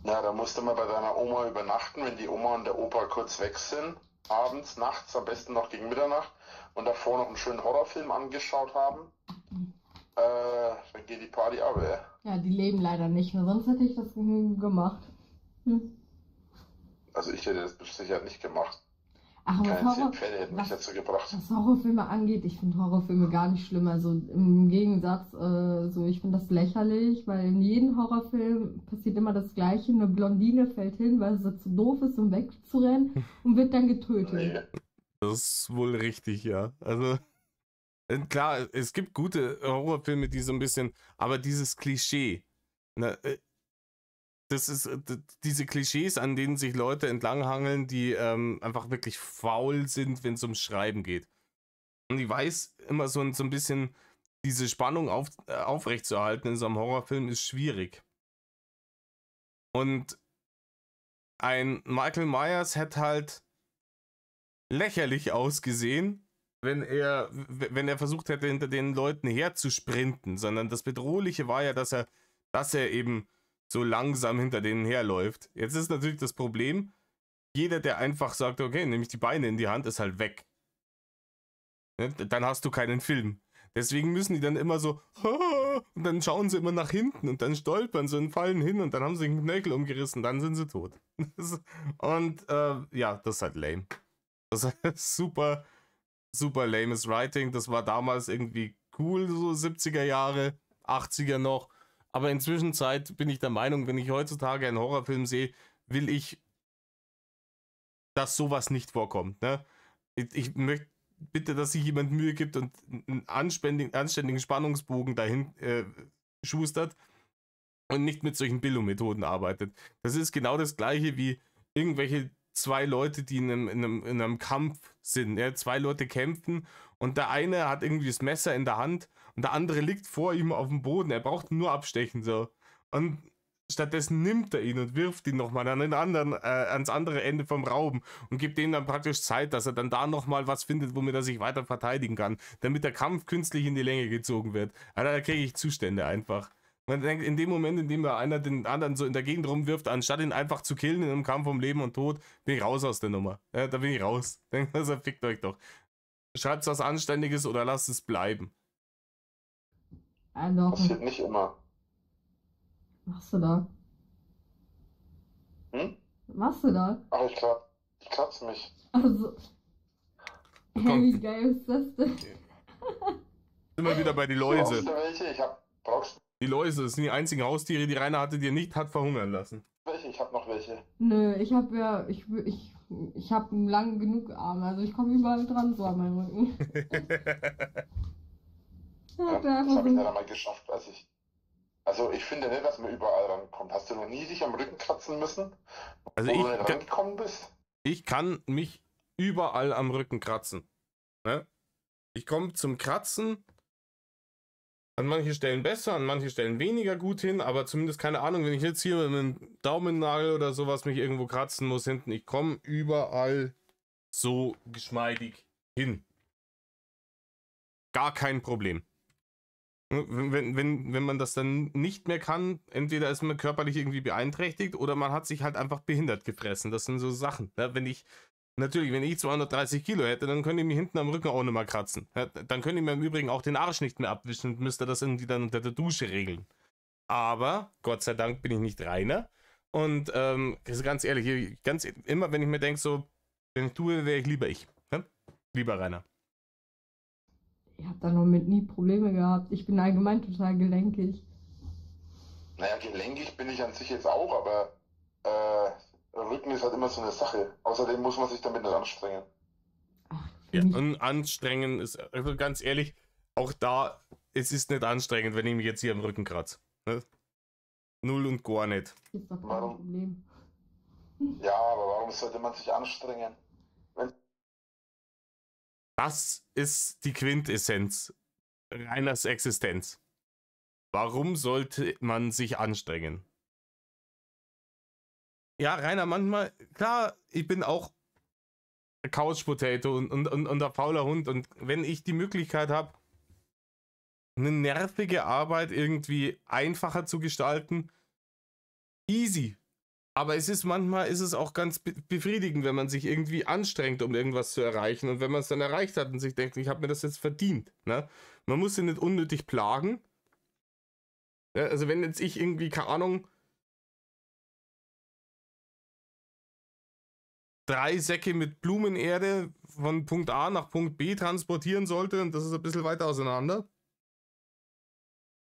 Ja, da musst du mal bei deiner Oma übernachten, wenn die Oma und der Opa kurz weg sind. Abends, nachts, am besten noch gegen Mitternacht. Und davor noch einen schönen Horrorfilm angeschaut haben. Dann geht die Party ab, ey. Ja, die leben leider nicht mehr, sonst hätte ich das gemacht. Hm. Also ich hätte das sicher nicht gemacht. Ach, was, Keine 10 Pferde hätten mich dazu gebracht. was Horrorfilme angeht, ich finde Horrorfilme gar nicht schlimm. Also im Gegensatz, so ich finde das lächerlich, weil in jedem Horrorfilm passiert immer das Gleiche. Eine Blondine fällt hin, weil sie zu doof ist, um wegzurennen und wird dann getötet. Nee. Das ist wohl richtig, ja. Also, klar, es gibt gute Horrorfilme, die so ein bisschen, aber dieses Klischee, ne, das ist diese Klischees, an denen sich Leute entlanghangeln, die einfach wirklich faul sind, wenn es ums Schreiben geht. Und ich weiß, immer so ein bisschen diese Spannung aufrechtzuerhalten in so einem Horrorfilm ist schwierig. Und ein Michael Myers hätte halt lächerlich ausgesehen, wenn er versucht hätte, hinter den Leuten herzusprinten, sondern das Bedrohliche war ja, dass er eben so langsam hinter denen herläuft. Jetzt ist natürlich das Problem, jeder, der einfach sagt, okay, nehme ich die Beine in die Hand, ist halt weg. Ne? Dann hast du keinen Film. Deswegen müssen die dann immer so, und dann schauen sie immer nach hinten und dann stolpern sie und fallen hin und dann haben sie den Knöchel umgerissen, dann sind sie tot. Und ja, das ist halt lame. Das ist super, super lames Writing. Das war damals irgendwie cool, so 70er Jahre, 80er noch. Aber inzwischen bin ich der Meinung, wenn ich heutzutage einen Horrorfilm sehe, will ich, dass sowas nicht vorkommt. Ne? Ich möchte bitte, dass sich jemand Mühe gibt und einen anständigen Spannungsbogen dahin schustert und nicht mit solchen Billo-Methoden arbeitet. Das ist genau das gleiche wie irgendwelche zwei Leute, die in einem Kampf sind. Ja? Zwei Leute kämpfen und der eine hat irgendwie das Messer in der Hand und der andere liegt vor ihm auf dem Boden. Er braucht nur abstechen. So. Und stattdessen nimmt er ihn und wirft ihn nochmal an den anderen, ans andere Ende vom Raum und gibt ihm dann praktisch Zeit, dass er dann da nochmal was findet, womit er sich weiter verteidigen kann, damit der Kampf künstlich in die Länge gezogen wird. Also da kriege ich Zustände einfach. Man denkt, in dem Moment, in dem einer den anderen so in der Gegend rumwirft, anstatt ihn einfach zu killen in einem Kampf um Leben und Tod, bin ich raus aus der Nummer. Ja, da bin ich raus. Denkt also, fickt euch doch. Schreibt was Anständiges oder lasst es bleiben. Doch. Passiert nicht immer. Was machst du da? Hm? Was machst du da? Ach, ich kratz mich. Also. Komm. Hey, wie geil ist das denn? Sind wir wieder bei die Brauchst Läuse. du welche? Brauchst Die Läuse, das sind die einzigen Haustiere, die Rainer hatte, die er nicht hat verhungern lassen. du welche? Ich hab noch welche. Nö, ich hab ja. Ich habe lang genug Arme, also ich komme überall dran, so an meinem Rücken. Ja, Da das einfach habe ich so, nicht einmal geschafft, also ich finde nicht, dass man überall rankommt. Hast du noch nie dich am Rücken kratzen müssen, Also wo du nicht rangekommen bist? ich kann mich überall am Rücken kratzen. Ne? Ich komme zum Kratzen an manchen Stellen besser, an manchen Stellen weniger gut hin, aber zumindest keine Ahnung, wenn ich jetzt hier mit einem Daumennagel oder sowas mich irgendwo kratzen muss hinten, ich komme überall so geschmeidig hin. Gar kein Problem. Wenn man das dann nicht mehr kann, entweder ist man körperlich irgendwie beeinträchtigt oder man hat sich halt einfach behindert gefressen. Das sind so Sachen. Ja, wenn ich 230 Kilo hätte, dann könnte ich mich hinten am Rücken auch nicht mehr kratzen. Ja, dann könnte ich mir im Übrigen auch den Arsch nicht mehr abwischen und müsste das irgendwie dann unter der Dusche regeln. Aber Gott sei Dank bin ich nicht Rainer. Und also ganz ehrlich, immer wenn ich mir denke, so, wenn ich tue, wäre ich lieber ich. Ja? Lieber Rainer. ich habe da noch mit nie Probleme gehabt. Ich bin allgemein total gelenkig. Naja, gelenkig bin ich an sich jetzt auch, aber Rücken ist halt immer so eine Sache. Außerdem muss man sich damit nicht anstrengen. Ach, Ja, für mich und anstrengend ist, also ganz ehrlich, auch da, es ist nicht anstrengend, wenn ich mich jetzt hier am Rücken kratze. Ne? Null und gar nicht. ist doch kein Warum? Problem. Ja, aber warum sollte man sich anstrengen? Das ist die Quintessenz Rainers Existenz. Warum sollte man sich anstrengen? Ja, Rainer, manchmal, klar, ich bin auch Couch Potato und der fauler Hund. Und wenn ich die Möglichkeit habe, eine nervige Arbeit irgendwie einfacher zu gestalten, easy. Aber manchmal ist es auch ganz befriedigend, wenn man sich irgendwie anstrengt, um irgendwas zu erreichen. Und wenn man es dann erreicht hat und sich denkt, ich habe mir das jetzt verdient. Ne? Man muss sich nicht unnötig plagen. Ja, also wenn jetzt ich irgendwie, keine Ahnung, 3 Säcke mit Blumenerde von Punkt A nach Punkt B transportieren sollte und das ist ein bisschen weiter auseinander,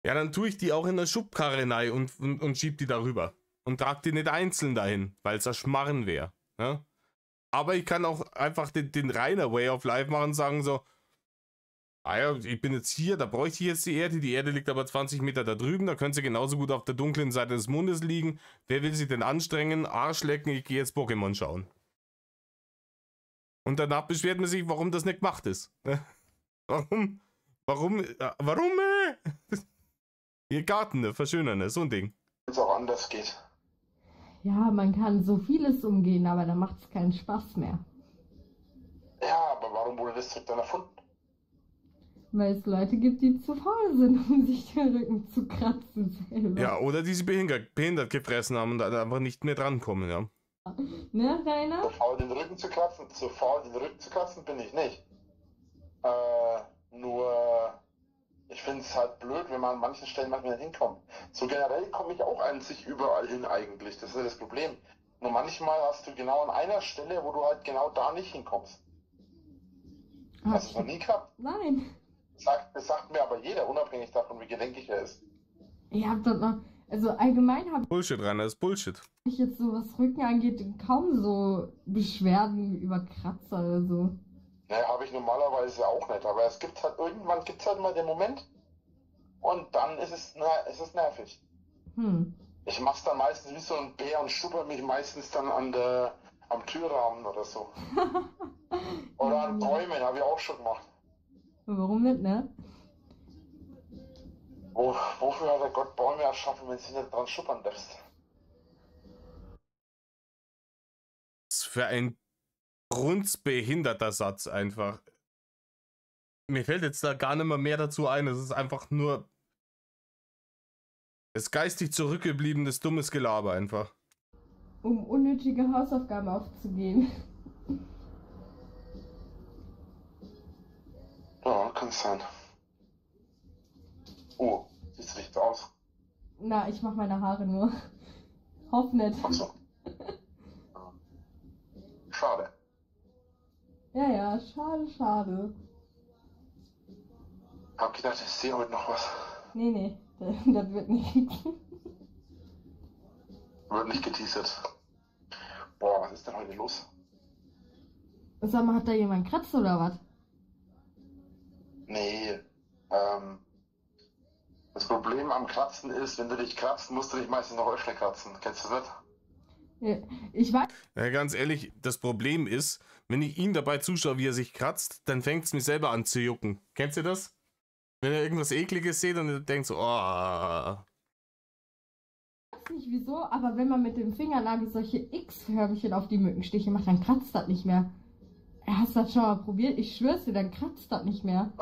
ja, dann tue ich die auch in der Schubkarre rein und schieb die darüber. Und trage die nicht einzeln dahin, weil es ein Schmarren wäre. Ja? Aber ich kann auch einfach den reiner Way of Life machen und sagen so, ah ja, ich bin jetzt hier, da bräuchte ich jetzt die Erde liegt aber 20 Meter da drüben, da könnte sie genauso gut auf der dunklen Seite des Mondes liegen. Wer will sich denn anstrengen? Arsch lecken, ich gehe jetzt Pokémon schauen. Und danach beschwert man sich, warum das nicht gemacht ist. Warum? Warum? Ihr Garten, verschönern, so ein Ding. Wenn es auch anders geht. Ja, man kann so vieles umgehen, aber dann macht es keinen Spaß mehr. Ja, aber warum wurde das Trick dann erfunden? Weil es Leute gibt, die zu faul sind, um sich den Rücken zu kratzen selber. Ja, oder die sie behindert gefressen haben und da einfach nicht mehr drankommen, ja. Ne, Rainer? So faul den Rücken zu kratzen bin ich nicht. Nur, ich finde es halt blöd, wenn man an manchen Stellen manchmal nicht hinkommt. So generell komme ich auch an sich überall hin eigentlich, das ist ja das Problem. Nur manchmal hast du genau an einer Stelle, wo du halt genau da nicht hinkommst. Hast du es noch nie gehabt? Nein. Das sagt mir aber jeder, unabhängig davon, wie gelenkig er ist. Ihr habt doch noch, also allgemein habe Bullshit, Rainer, das ist Bullshit. ich jetzt so, was Rücken angeht, kaum so Beschwerden über Kratzer oder so. Naja, habe ich normalerweise auch nicht, aber irgendwann gibt es halt mal den Moment und dann ist es nervig. Ich mach's dann meistens wie so ein Bär und stupper mich meistens dann am Türrahmen oder so. Oder an Bäumen, habe ich auch schon gemacht. Warum nicht, ne? Wofür hat der Gott Bäume erschaffen, wenn du nicht dran schuppern darfst? Was für ein grundbehinderter Satz einfach. Mir fällt jetzt da gar nicht mehr dazu ein. Es ist einfach nur das geistig zurückgebliebenes dummes Gelaber einfach. Um unnötige Hausaufgaben aufzugehen. Ja, kann sein. Oh, sieht nicht aus. Na, ich mach meine Haare nur. Hoff nicht. Ach so. Schade. Ja, schade. Hab gedacht, ich sehe heute noch was. Nee, das wird nichts. Wird nicht geteasert. Boah, was ist denn heute los? Sag mal, hat da jemand Kratz oder was? Nee, das Problem am Kratzen ist, wenn du dich kratzt, musst du dich meistens noch öfter kratzen. Kennst du das? Ich weiß Ja, ganz ehrlich, das Problem ist, wenn ich ihm dabei zuschaue, wie er sich kratzt, dann fängt es mir selber an zu jucken. Kennst du das? Wenn ihr irgendwas Ekliges seht und ihr denkt so, oh. nicht wieso, aber wenn man mit dem Fingernagel solche X-Förmchen auf die Mückenstiche macht, dann kratzt das nicht mehr. Hast du das schon mal probiert? Ich schwör's dir, dann kratzt das nicht mehr.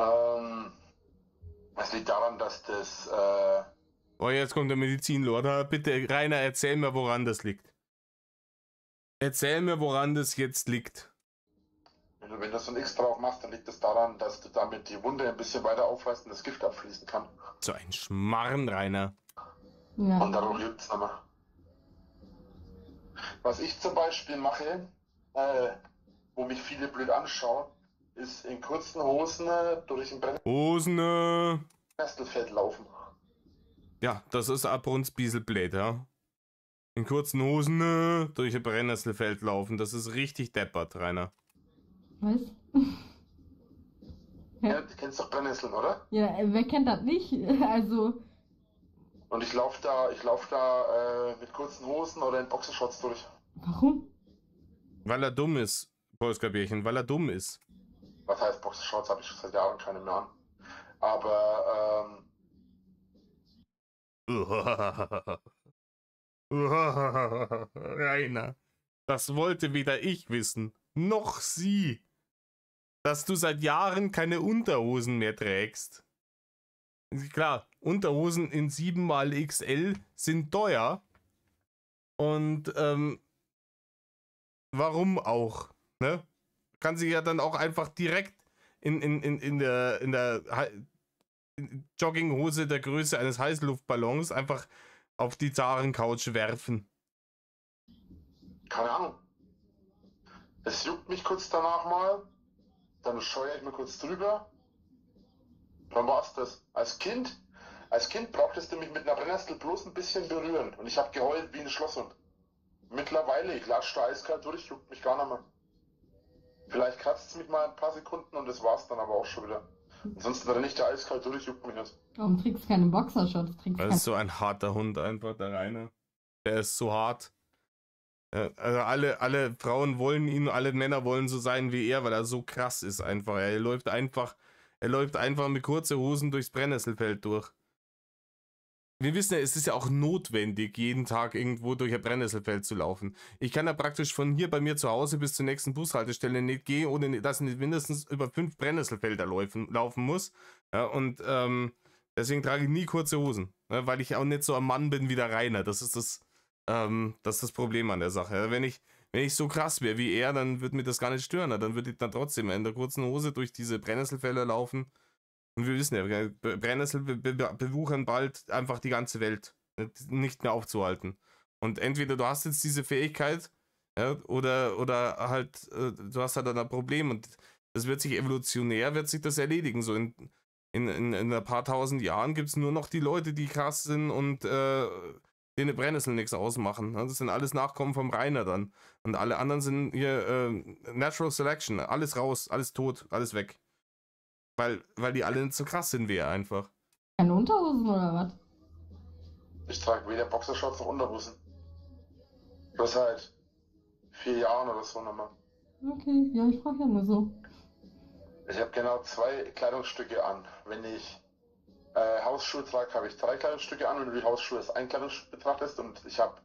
Es liegt daran, dass das, Oh, jetzt kommt der Medizinlord. Bitte, Rainer, erzähl mir, woran das liegt. Erzähl mir, woran das jetzt liegt. wenn du so ein X drauf machst, dann liegt es daran, dass du damit die Wunde ein bisschen weiter aufreißt und das Gift abfließen kann. So ein Schmarrn, Rainer. Und Ja. dadurch juckt es nochmal. Was ich zum Beispiel mache, wo mich viele blöd anschauen, ist in kurzen Hosen durch ein Hosen. Brennesselfeld laufen. Ja, das ist Abrundsbieselblät, ja. In kurzen Hosen durch ein Brennnesselfeld laufen. Das ist richtig deppert, Rainer. Was? Ja, du kennst doch Brennnesseln, oder? Ja, wer kennt das nicht? Also, Und ich laufe da mit kurzen Hosen oder in Boxershorts durch. warum? Weil er dumm ist, Polska-Bärchen, weil er dumm ist. Was heißt Boxershorts? Habe ich schon seit Jahren keine mehr an. Aber Rainer, das wollte weder ich wissen, noch sie, dass du seit Jahren keine Unterhosen mehr trägst. Klar, Unterhosen in 7xXL sind teuer. Und warum auch? Ne? Kann sich ja dann auch einfach direkt in der Jogginghose der Größe eines Heißluftballons einfach auf die Zarencouch werfen. keine Ahnung. Es juckt mich kurz danach mal, dann scheue ich mir kurz drüber. Dann war's das. Als Kind brauchtest du mich mit einer Brennnessel bloß ein bisschen berühren. Und ich habe geheult wie ein Schlosshund. Mittlerweile, ich latsche da eiskalt durch, juckt mich gar nicht mehr. Vielleicht kratzt es mich mal ein paar Sekunden und das war's dann aber auch schon wieder. Ansonsten renne ich da eiskalt durch, juckt mich nicht. Warum trägst du keine Boxershorts? Das ist so ein harter Hund einfach, der Rainer. Der ist so hart. Also alle Frauen wollen ihn, alle Männer wollen so sein wie er, weil er so krass ist einfach. Er läuft einfach mit kurzen Hosen durchs Brennnesselfeld durch. Wir wissen ja, es ist ja auch notwendig, jeden Tag irgendwo durch ein Brennnesselfeld zu laufen. Ich kann ja praktisch von hier bei mir zu Hause bis zur nächsten Bushaltestelle nicht gehen, ohne dass ich mindestens über 5 Brennnesselfelder laufen muss. Ja, und deswegen trage ich nie kurze Hosen, ne, weil ich auch nicht so ein Mann bin wie der Rainer. Das ist das Problem an der Sache. Ja, wenn ich so krass wäre wie er, dann würde mir das gar nicht stören. Dann würde ich dann trotzdem in der kurzen Hose durch diese Brennnesselfelder laufen. Und wir wissen ja, Brennnessel bewuchern bald einfach die ganze Welt. Nicht mehr aufzuhalten. Und entweder du hast jetzt diese Fähigkeit, ja, oder halt, du hast halt dann ein Problem. Und das wird sich evolutionär, wird sich das erledigen. So in ein paar tausend Jahren gibt es nur noch die Leute, die krass sind und denen Brennnesseln nichts ausmachen. Das sind alles Nachkommen vom Rainer dann. Und alle anderen sind hier Natural Selection. Alles raus, alles tot, alles weg. Weil die alle nicht so krass sind wie er einfach. Keine Unterhosen oder was? Ich trage weder Boxershorts noch Unterhosen. Das seit 4 Jahren oder so nochmal. Okay, ja, ich frage ja nur so. Ich habe genau 2 Kleidungsstücke an. Wenn ich Hausschuhe trage, habe ich 3 Kleidungsstücke an, wenn du die Hausschuhe als ein Kleidungsstück betrachtest. Und ich habe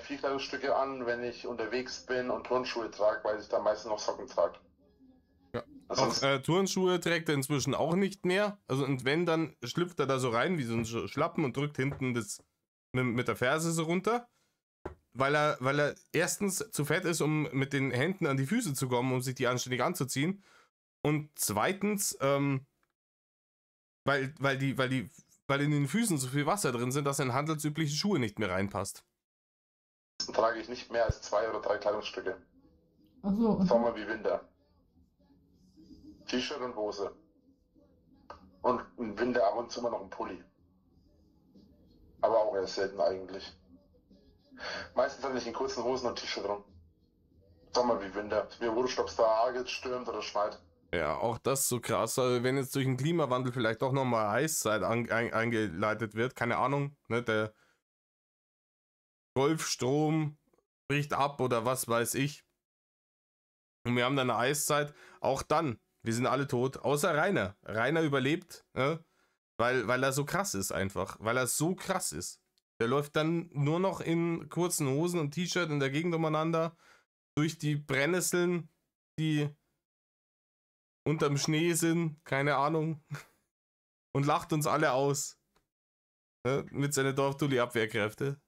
4 Kleidungsstücke an, wenn ich unterwegs bin und Turnschuhe trage, weil ich dann meistens noch Socken trage. Ja. Also Auch Turnschuhe trägt er inzwischen auch nicht mehr. Also und wenn, dann schlüpft er da so rein wie so ein Schlappen und drückt hinten das mit der Ferse so runter. Weil er erstens zu fett ist, um mit den Händen an die Füße zu kommen, um sich die anständig anzuziehen. Und zweitens, weil in den Füßen so viel Wasser drin sind, dass er in handelsübliche Schuhe nicht mehr reinpasst. trage ich nicht mehr als 2 oder 3 Kleidungsstücke. Achso, Sommer wie Winter. T-Shirt und Hose. Und im Winter ab und zu mal noch ein Pulli. Aber auch erst selten eigentlich. Meistens habe ich in kurzen Hosen und T-Shirt rum. Sag mal, wie Winter. Mir wurscht, ob es da hagelt, stürmt oder schneit. Ja, auch das so krass. Also wenn jetzt durch den Klimawandel vielleicht doch nochmal Eiszeit eingeleitet wird, keine Ahnung, ne, der Golfstrom bricht ab oder was weiß ich. Und wir haben dann eine Eiszeit. Auch dann, wir sind alle tot, außer Rainer. Rainer überlebt, ne, weil er so krass ist einfach. Weil er so krass ist. Der läuft dann nur noch in kurzen Hosen und T-Shirt in der Gegend umeinander durch die Brennnesseln, die unterm Schnee sind, keine Ahnung, und lacht uns alle aus. Ne? Mit seinen Dorftulli-Abwehrkräfte.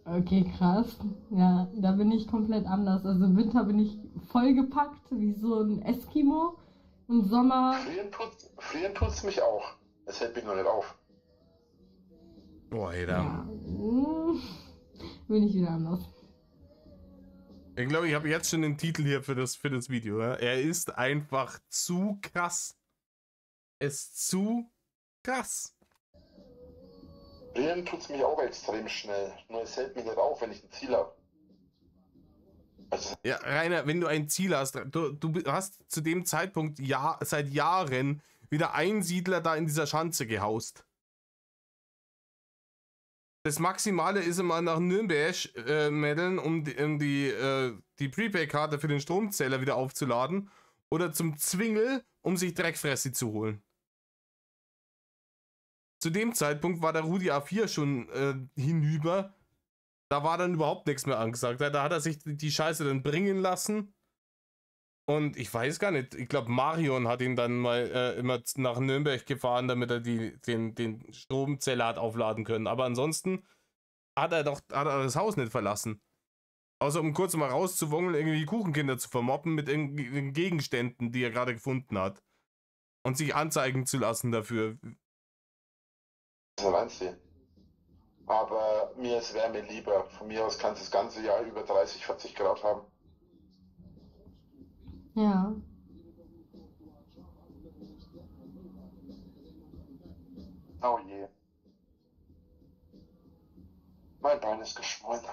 Okay, krass. Ja, da bin ich komplett anders. Also im Winter bin ich vollgepackt, wie so ein Eskimo. Im Sommer. Frieren tut's mich auch. Es hält mich nur nicht auf. Boah, ey, Ja, bin ich wieder anders. ich glaube, ich habe jetzt schon den Titel hier für das Video. Ja? Er ist einfach zu krass. Ist zu krass. Frieren tut's mich auch extrem schnell. Nur es hält mich nicht auf, wenn ich ein Ziel habe. Also, Ja, Rainer, wenn du ein Ziel hast, du hast zu dem Zeitpunkt seit Jahren wieder Einsiedler da in dieser Schanze gehaust. Das Maximale ist immer nach Nürnberg meddeln, um die Prepaid-Karte für den Stromzähler wieder aufzuladen. Oder zum Zwingel, um sich Dreckfresse zu holen. Zu dem Zeitpunkt war der Rudi A4 schon hinüber. Da war dann überhaupt nichts mehr angesagt. Da hat er sich die Scheiße dann bringen lassen. Und ich weiß gar nicht, ich glaube Marion hat ihn dann mal immer nach Nürnberg gefahren, damit er den Stromzähler hat aufladen können. Aber ansonsten hat er das Haus nicht verlassen. Außer um kurz mal rauszuwongeln, irgendwie Kuchenkinder zu vermoppen mit irgendwelchen Gegenständen, die er gerade gefunden hat. Und sich anzeigen zu lassen dafür. reinziehen. Aber mir ist Wärme lieber. Von mir aus kann es das ganze Jahr über 30, 40 Grad haben. Ja. Oh je. Mein Bein ist geschwollen.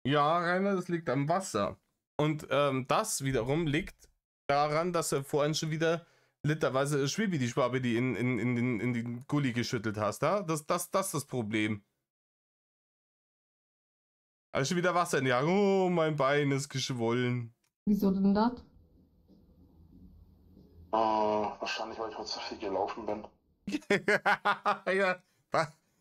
Ja, Rainer, das liegt am Wasser. Und das wiederum liegt daran, dass er vorhin schon wieder literweise Schwibidi-Schwabidi in den Gully geschüttelt hast. Ja? Das ist das Problem. Also schon wieder Wasser in die Augen. Oh, mein Bein ist geschwollen. Wieso denn das? Wahrscheinlich, weil ich heute so viel gelaufen bin. Ja,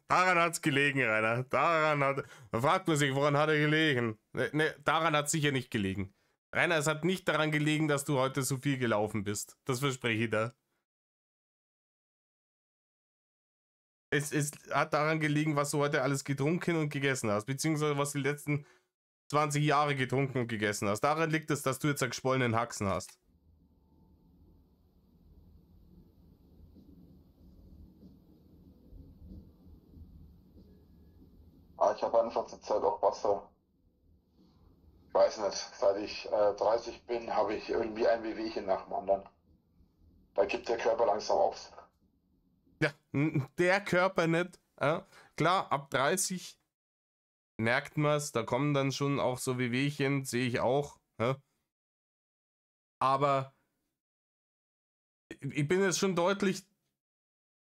daran hat es gelegen, Rainer. Da fragt man sich, woran hat er gelegen? Ne, daran hat es sicher nicht gelegen. Rainer, es hat nicht daran gelegen, dass du heute so viel gelaufen bist. Das verspreche ich dir. Es hat daran gelegen, was du heute alles getrunken und gegessen hast. Beziehungsweise was du die letzten 20 Jahre getrunken und gegessen hast. Daran liegt es, dass du jetzt einen geschwollenen Haxen hast. Ich habe einfach zur Zeit auch Wasser. Ich weiß nicht, seit ich 30 bin, habe ich irgendwie ein Wehwehchen nach dem anderen. Da gibt der Körper langsam auf. Ja, der Körper nicht. Ja. Klar, ab 30 merkt man es, da kommen dann schon auch so Wehwehchen, sehe ich auch. Ja. Aber ich bin jetzt schon deutlich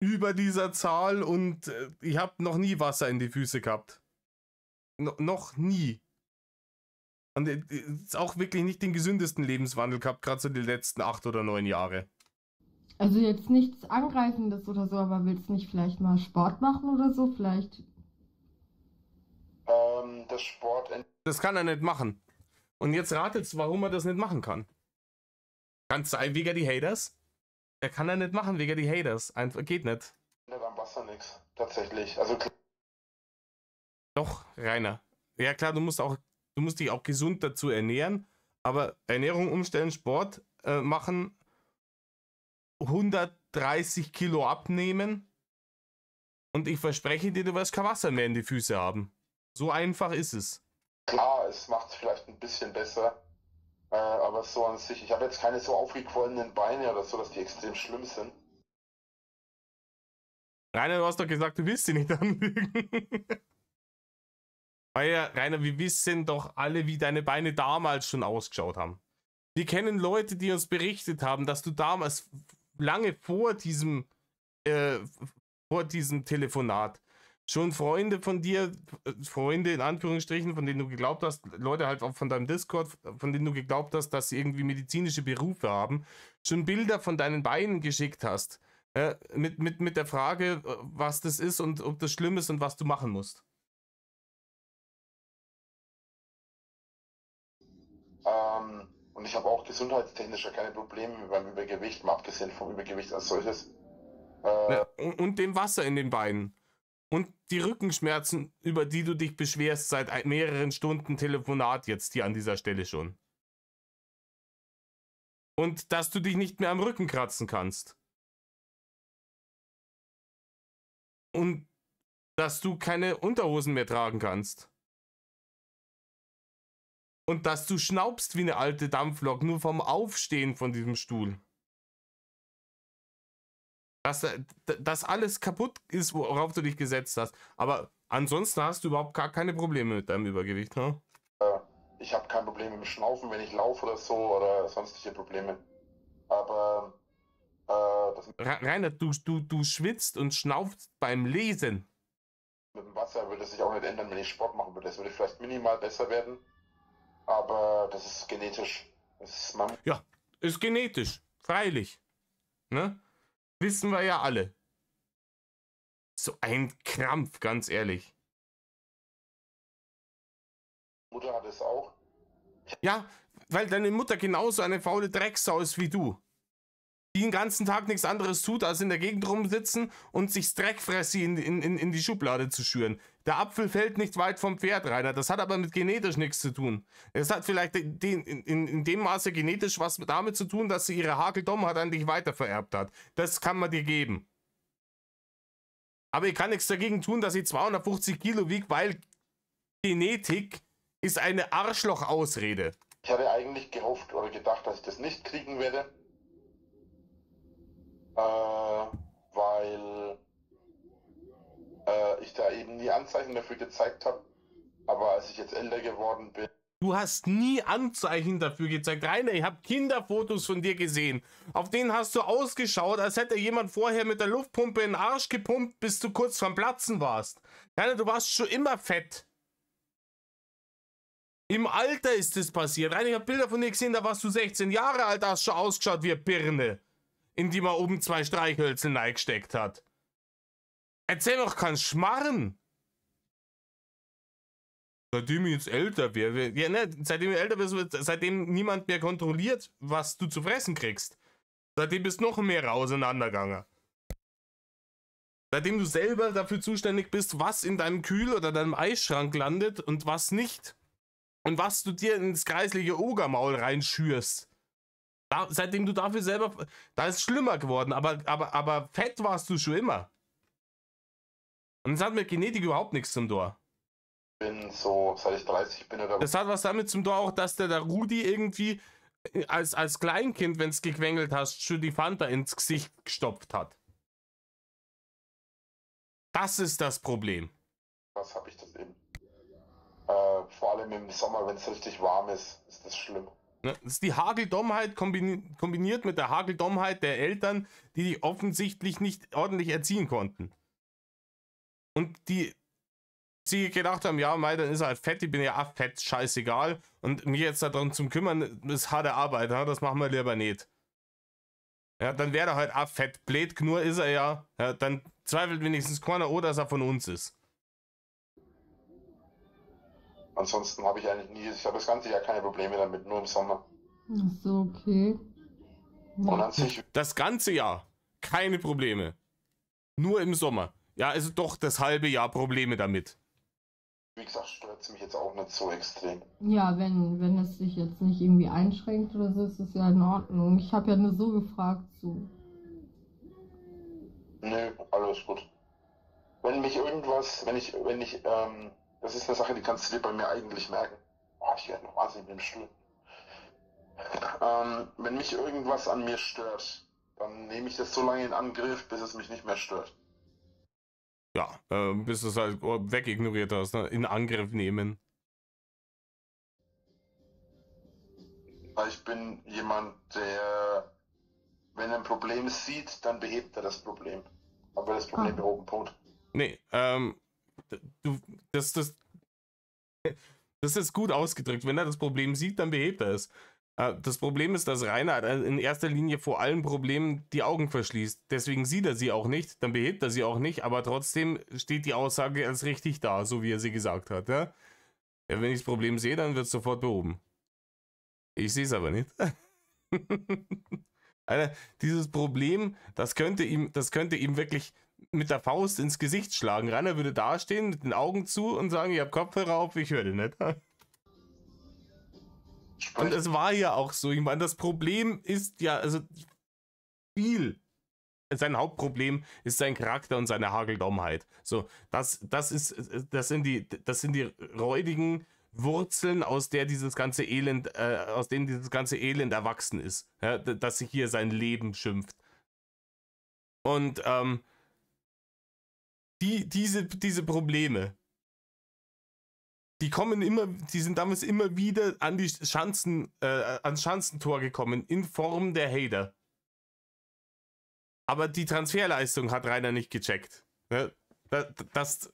über dieser Zahl und ich habe noch nie Wasser in die Füße gehabt. Noch nie. Und jetzt auch wirklich nicht den gesündesten Lebenswandel gehabt, gerade so die letzten 8 oder 9 Jahre. Also jetzt nichts Angreifendes oder so, aber willst du nicht vielleicht mal Sport machen oder so? Vielleicht. Das Sport. Das kann er nicht machen. Und jetzt ratet, warum er das nicht machen kann. Kann es sein, wegen die Haters? Er kann er nicht machen, wegen die Haters. Einfach geht nicht. Ändert am Wasser nichts. Tatsächlich. Also Doch, Rainer. Ja klar, du musst dich auch gesund dazu ernähren, aber Ernährung umstellen, Sport machen, 130 Kilo abnehmen und ich verspreche dir, du wirst kein Wasser mehr in die Füße haben. So einfach ist es. klar, es macht es vielleicht ein bisschen besser. Aber so an sich, ich habe jetzt keine so aufgequollenen Beine oder so, dass die extrem schlimm sind. Rainer, du hast doch gesagt, du willst sie nicht anlügen. Weil ja, Rainer, wir wissen doch alle, wie deine Beine damals schon ausgeschaut haben. Wir kennen Leute, die uns berichtet haben, dass du damals lange äh, vor diesem Telefonat schon Freunde von dir, Freunde in Anführungsstrichen, von denen du geglaubt hast, Leute halt auch von deinem Discord, von denen du geglaubt hast, dass sie irgendwie medizinische Berufe haben, schon Bilder von deinen Beinen geschickt hast. Mit der Frage, was das ist und ob das schlimm ist und was du machen musst. Und ich habe auch gesundheitstechnisch ja keine Probleme beim Übergewicht, mal abgesehen vom Übergewicht als solches. Und dem Wasser in den Beinen. Und die Rückenschmerzen, über die du dich beschwerst seit mehreren Stunden Telefonat jetzt hier an dieser Stelle schon. Und dass du dich nicht mehr am Rücken kratzen kannst. Und dass du keine Unterhosen mehr tragen kannst. Und dass du schnaubst wie eine alte Dampflok, nur vom Aufstehen von diesem Stuhl. Dass alles kaputt ist, worauf du dich gesetzt hast. Aber ansonsten hast du überhaupt gar keine Probleme mit deinem Übergewicht, ne? Ich habe kein Problem mit dem Schnaufen, wenn ich laufe oder so, oder sonstige Probleme. Aber Rainer, du schwitzt und schnaufst beim Lesen. mit dem Wasser würde es sich auch nicht ändern, wenn ich Sport machen würde. Es würde vielleicht minimal besser werden, aber das ist genetisch. Ja, ist genetisch, freilich. Ne? Wissen wir ja alle. So ein Krampf, ganz ehrlich. Mutter hat es auch. Ja, weil deine Mutter genauso eine faule Drecksau ist wie du. Die den ganzen Tag nichts anderes tut, als in der Gegend rumsitzen und sich Dreckfressi in die Schublade zu schüren. Der Apfel fällt nicht weit vom Pferd, Rainer. Das hat aber mit genetisch nichts zu tun. Es hat vielleicht in dem Maße genetisch was damit zu tun, dass sie ihre Hageldomheit an dich weitervererbt hat. Das kann man dir geben. Aber ich kann nichts dagegen tun, dass sie 250 Kilo wiegt, weil Genetik ist eine Arschloch-Ausrede. Ich hatte eigentlich gehofft oder gedacht, dass ich das nicht kriegen werde. Weil ich da eben nie Anzeichen dafür gezeigt habe. Aber als ich jetzt älter geworden bin. Du hast nie Anzeichen dafür gezeigt. Rainer, ich habe Kinderfotos von dir gesehen. Auf denen hast du ausgeschaut, als hätte jemand vorher mit der Luftpumpe in den Arsch gepumpt, bis du kurz vorm Platzen warst. Rainer, du warst schon immer fett. Im Alter ist es passiert. Rainer, ich habe Bilder von dir gesehen, da warst du 16 Jahre alt, hast schon ausgeschaut wie eine Birne, in die man oben 2 Streichhölzer reingesteckt hat. Erzähl doch keinen Schmarren. Seitdem ich jetzt älter werde, ja, ne, seitdem du älter bist, seitdem niemand mehr kontrolliert, was du zu fressen kriegst. Seitdem bist noch mehr auseinandergegangen. Seitdem du selber dafür zuständig bist, was in deinem Kühl- oder deinem Eisschrank landet und was nicht. Und was du dir ins kreisliche Ogermaul reinschürst. Seitdem du dafür selber, da ist es schlimmer geworden, aber fett warst du schon immer. Und das hat mit Genetik überhaupt nichts zum Tor. Bin so, seit ich 30 bin oder. Das hat was damit zum Tor auch, dass der Rudi irgendwie als Kleinkind, wenn es gequengelt hast, schon die Fanta ins Gesicht gestopft hat. Das ist das Problem. Was habe ich das eben? Vor allem im Sommer, wenn es richtig warm ist, ist das schlimm. Das ist die Hageldommheit kombiniert mit der Hageldommheit der Eltern, die dich offensichtlich nicht ordentlich erziehen konnten. Und die sie gedacht haben, ja, mei, dann ist er halt fett, ich bin ja auch fett, scheißegal. Und mich jetzt darum zu kümmern, ist harte Arbeit, ja, das machen wir lieber nicht. Ja, dann wäre er halt auch fett, blöd nur ist er ja. Ja, dann zweifelt wenigstens keiner, dass er von uns ist. Ansonsten habe ich eigentlich nie, ich habe das ganze Jahr keine Probleme damit, nur im Sommer. Ach so, okay. Und an sich, Das ganze Jahr keine Probleme. Nur im Sommer. Ja, also doch das halbe Jahr Probleme damit. wie gesagt, stört es mich jetzt auch nicht so extrem. Ja, wenn es sich jetzt nicht irgendwie einschränkt oder so, ist es ja in Ordnung. Ich habe ja nur so gefragt, so. Nö, alles gut. Wenn mich irgendwas, das ist eine Sache, die kannst du dir bei mir eigentlich merken. Oh, ich werde noch wahnsinnig mit dem Stuhl. Wenn mich irgendwas an mir stört, dann nehme ich das so lange in Angriff, bis es mich nicht mehr stört. ja, bis du es halt wegignoriert hast, ne? In Angriff nehmen. Weil ich bin jemand, der, wenn er ein Problem sieht, dann behebt er das Problem. Aber das Problem behoben, Punkt. Nee, du, das, das, das ist gut ausgedrückt. Wenn er das Problem sieht, dann behebt er es. Das Problem ist, dass Rainer in erster Linie vor allen Problemen die Augen verschließt. Deswegen sieht er sie auch nicht, dann behebt er sie auch nicht, aber trotzdem steht die Aussage als richtig da, so wie er sie gesagt hat. Ja, ja, wenn ich das Problem sehe, dann wird es sofort behoben. Ich sehe es aber nicht. Alter, dieses Problem, das könnte ihm wirklich mit der Faust ins Gesicht schlagen. Rainer würde dastehen mit den Augen zu und sagen, ich habe Kopfhörer auf, ich höre dich nicht. Und es war ja auch so. Ich meine, das Problem ist ja, also viel. Sein Hauptproblem ist sein Charakter und seine Hageldommheit. So, das sind die räudigen Wurzeln, aus denen dieses ganze Elend erwachsen ist. Ja, dass sich hier sein Leben schimpft. Und diese Probleme, die sind damals immer wieder an die ans Schanzentor gekommen, in Form der Hater. Aber die Transferleistung hat Rainer nicht gecheckt. Ne? Dass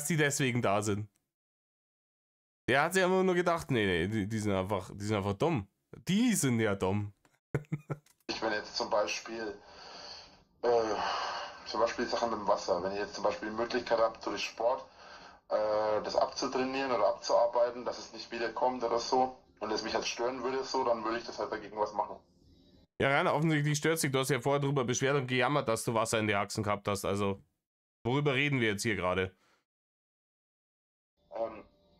die deswegen da sind. Der hat sich immer nur gedacht, nee, die sind einfach dumm. Die sind ja dumm. Ich bin jetzt zum Beispiel Sachen mit dem Wasser. Wenn ich jetzt zum Beispiel die Möglichkeit habe, durch Sport das abzutrainieren oder abzuarbeiten, dass es nicht wiederkommt oder so und es mich halt stören würde, so, dann würde ich das halt dagegen was machen. Ja, Rainer, offensichtlich stört sich. Du hast ja vorher darüber beschwert und gejammert, dass du Wasser in die Achsen gehabt hast. Also, worüber reden wir jetzt hier gerade?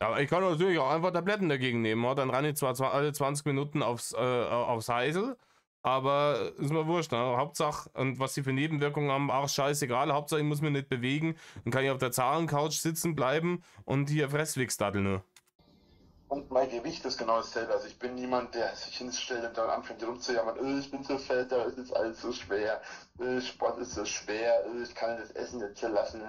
Aber ich kann natürlich auch einfach Tabletten dagegen nehmen. Dann renne ich zwar alle 20 Minuten aufs Heisel, aber ist mir wurscht. Ne? Hauptsache, und was sie für Nebenwirkungen haben, auch scheißegal. Hauptsache, ich muss mich nicht bewegen. Dann kann ich auf der Zahlencouch sitzen bleiben und hier Fresswix daddeln. Ne? Und mein Gewicht ist genau dasselbe. Also ich bin niemand, der sich hinstellt und dann anfängt rumzujammern, ich bin so fett, da ist alles so schwer, Sport ist so schwer, ich kann das Essen nicht zerlassen.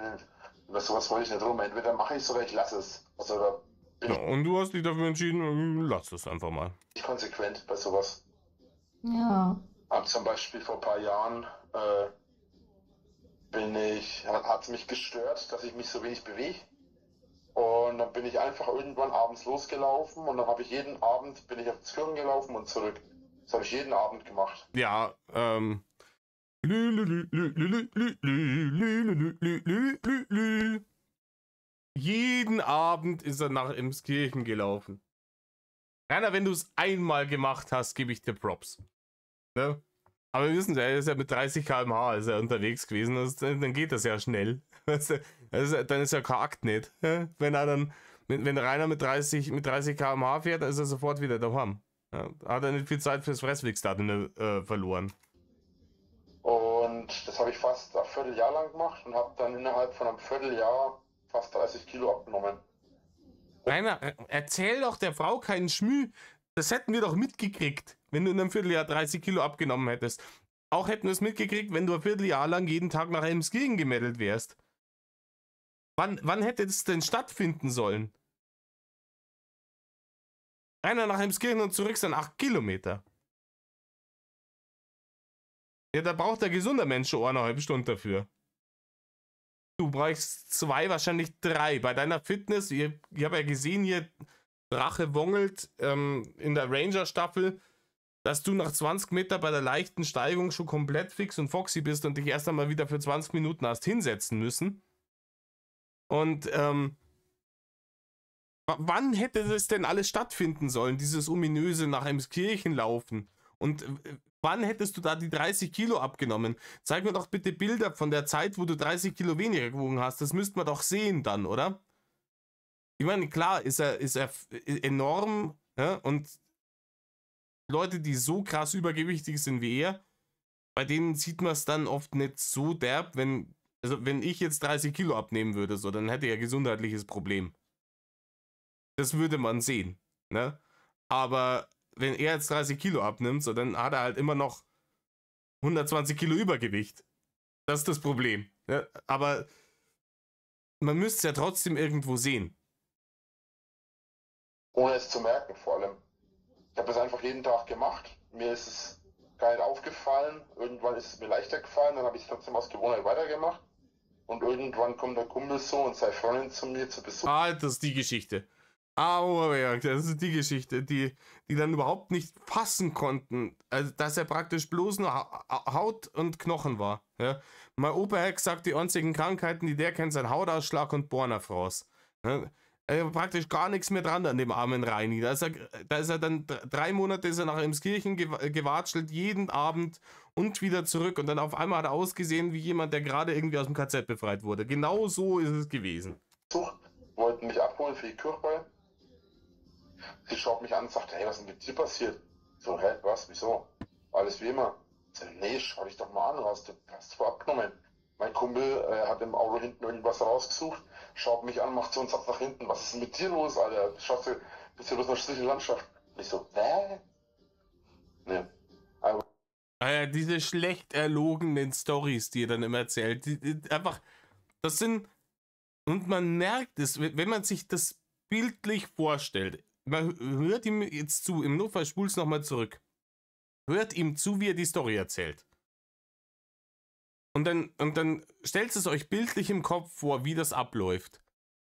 Über sowas wollte ich nicht rum. Entweder mache ich es oder ich lasse es. Also da bin ja, und du hast dich dafür entschieden, lass es einfach mal. ich konsequent bei sowas. Ja. Hab zum Beispiel vor ein paar Jahren hat es mich gestört, dass ich mich so wenig bewege. Und dann bin ich einfach irgendwann abends losgelaufen und dann habe ich jeden Abend bin ich aufs Kirchen gelaufen und zurück. Das habe ich jeden Abend gemacht. Ja, jeden Abend ist er nach Emskirchen gelaufen. Rainer, wenn du es einmal gemacht hast, gebe ich dir Props. Ne? Aber wir wissen, er ist ja mit 30 km/h ist er unterwegs gewesen, dann geht das ja schnell. Dann ist ja kein Akt nicht. Wenn Rainer mit 30 km/h fährt, dann ist er sofort wieder daheim. Ja, hat er nicht viel Zeit fürs Fresswix-Daten verloren. Und das habe ich fast ein Vierteljahr lang gemacht und habe dann innerhalb von einem Vierteljahr fast 30 Kilo abgenommen. Rainer, erzähl doch der Frau keinen Schmü. Das hätten wir doch mitgekriegt, wenn du in einem Vierteljahr 30 Kilo abgenommen hättest. Auch hätten wir es mitgekriegt, wenn du ein Vierteljahr lang jeden Tag nach Emskirchen gemeldet wärst. Wann hätte es denn stattfinden sollen? Rainer, nach Emskirchen und zurück sind 8 Kilometer. Ja, da braucht der gesunder Mensch schon 1,5 Stunden dafür. Du brauchst 2, wahrscheinlich 3. Bei deiner Fitness, ich habe ja gesehen hier, Drache wongelt in der Ranger-Staffel, dass du nach 20 Meter bei der leichten Steigung schon komplett fix und foxy bist und dich erst einmal wieder für 20 Minuten hast hinsetzen müssen. Und wann hätte das denn alles stattfinden sollen, dieses ominöse nach Emskirchen laufen? Und wann hättest du da die 30 Kilo abgenommen? Zeig mir doch bitte Bilder von der Zeit, wo du 30 Kilo weniger gewogen hast. Das müsste man doch sehen dann, oder? Ich meine, klar, ist er enorm, ja? Und Leute, die so krass übergewichtig sind wie er, bei denen sieht man es dann oft nicht so derb, wenn ich jetzt 30 Kilo abnehmen würde, so, dann hätte er ein gesundheitliches Problem. Das würde man sehen, ne? Aber wenn er jetzt 30 Kilo abnimmt, so, dann hat er halt immer noch 120 Kilo Übergewicht. Das ist das Problem. Ja? Aber man müsste es ja trotzdem irgendwo sehen. Ohne es zu merken, vor allem. Ich habe das einfach jeden Tag gemacht. Mir ist es gar nicht aufgefallen. Irgendwann ist es mir leichter gefallen, dann habe ich es trotzdem aus Gewohnheit weitergemacht. Und irgendwann kommt der Kumpel so und seine Freundin zu mir zu Besuch. Ah, das ist die Geschichte. Aber ja, das ist die Geschichte, die dann überhaupt nicht fassen konnten, also, dass er praktisch bloß nur Haut und Knochen war. Ja? Mein Opa hat gesagt, die einzigen Krankheiten, die der kennt, sind Hautausschlag und Bornerfrost. Ja? Praktisch gar nichts mehr dran an dem armen Reini. Da ist er dann 3 Monate ist er nach Emskirchen gewatschelt, jeden Abend und wieder zurück. Und dann auf einmal hat er ausgesehen wie jemand, der gerade irgendwie aus dem KZ befreit wurde. Genau so ist es gewesen. Wollten mich abholen für die Kirchweih. Sie schaut mich an und sagt, hey, was ist denn mit dir passiert? So, hä, was, wieso? Alles wie immer. Ich sag, nee, schau dich doch mal an, hast du abgenommen. Mein Kumpel hat im Auto hinten irgendwas rausgesucht, schaut mich an, macht so einen Satz nach hinten. Was ist denn mit dir los, Alter? Schaust du, bist du bloß eine schlichte Landschaft? Und ich so, ne. Diese schlecht erlogenen Storys, die er dann immer erzählt, einfach, das sind, und man merkt es, wenn man sich das bildlich vorstellt, man hört ihm jetzt zu, im Notfall spul's nochmal zurück, hört ihm zu, wie er die Story erzählt. Und dann stellt es euch bildlich im Kopf vor, wie das abläuft.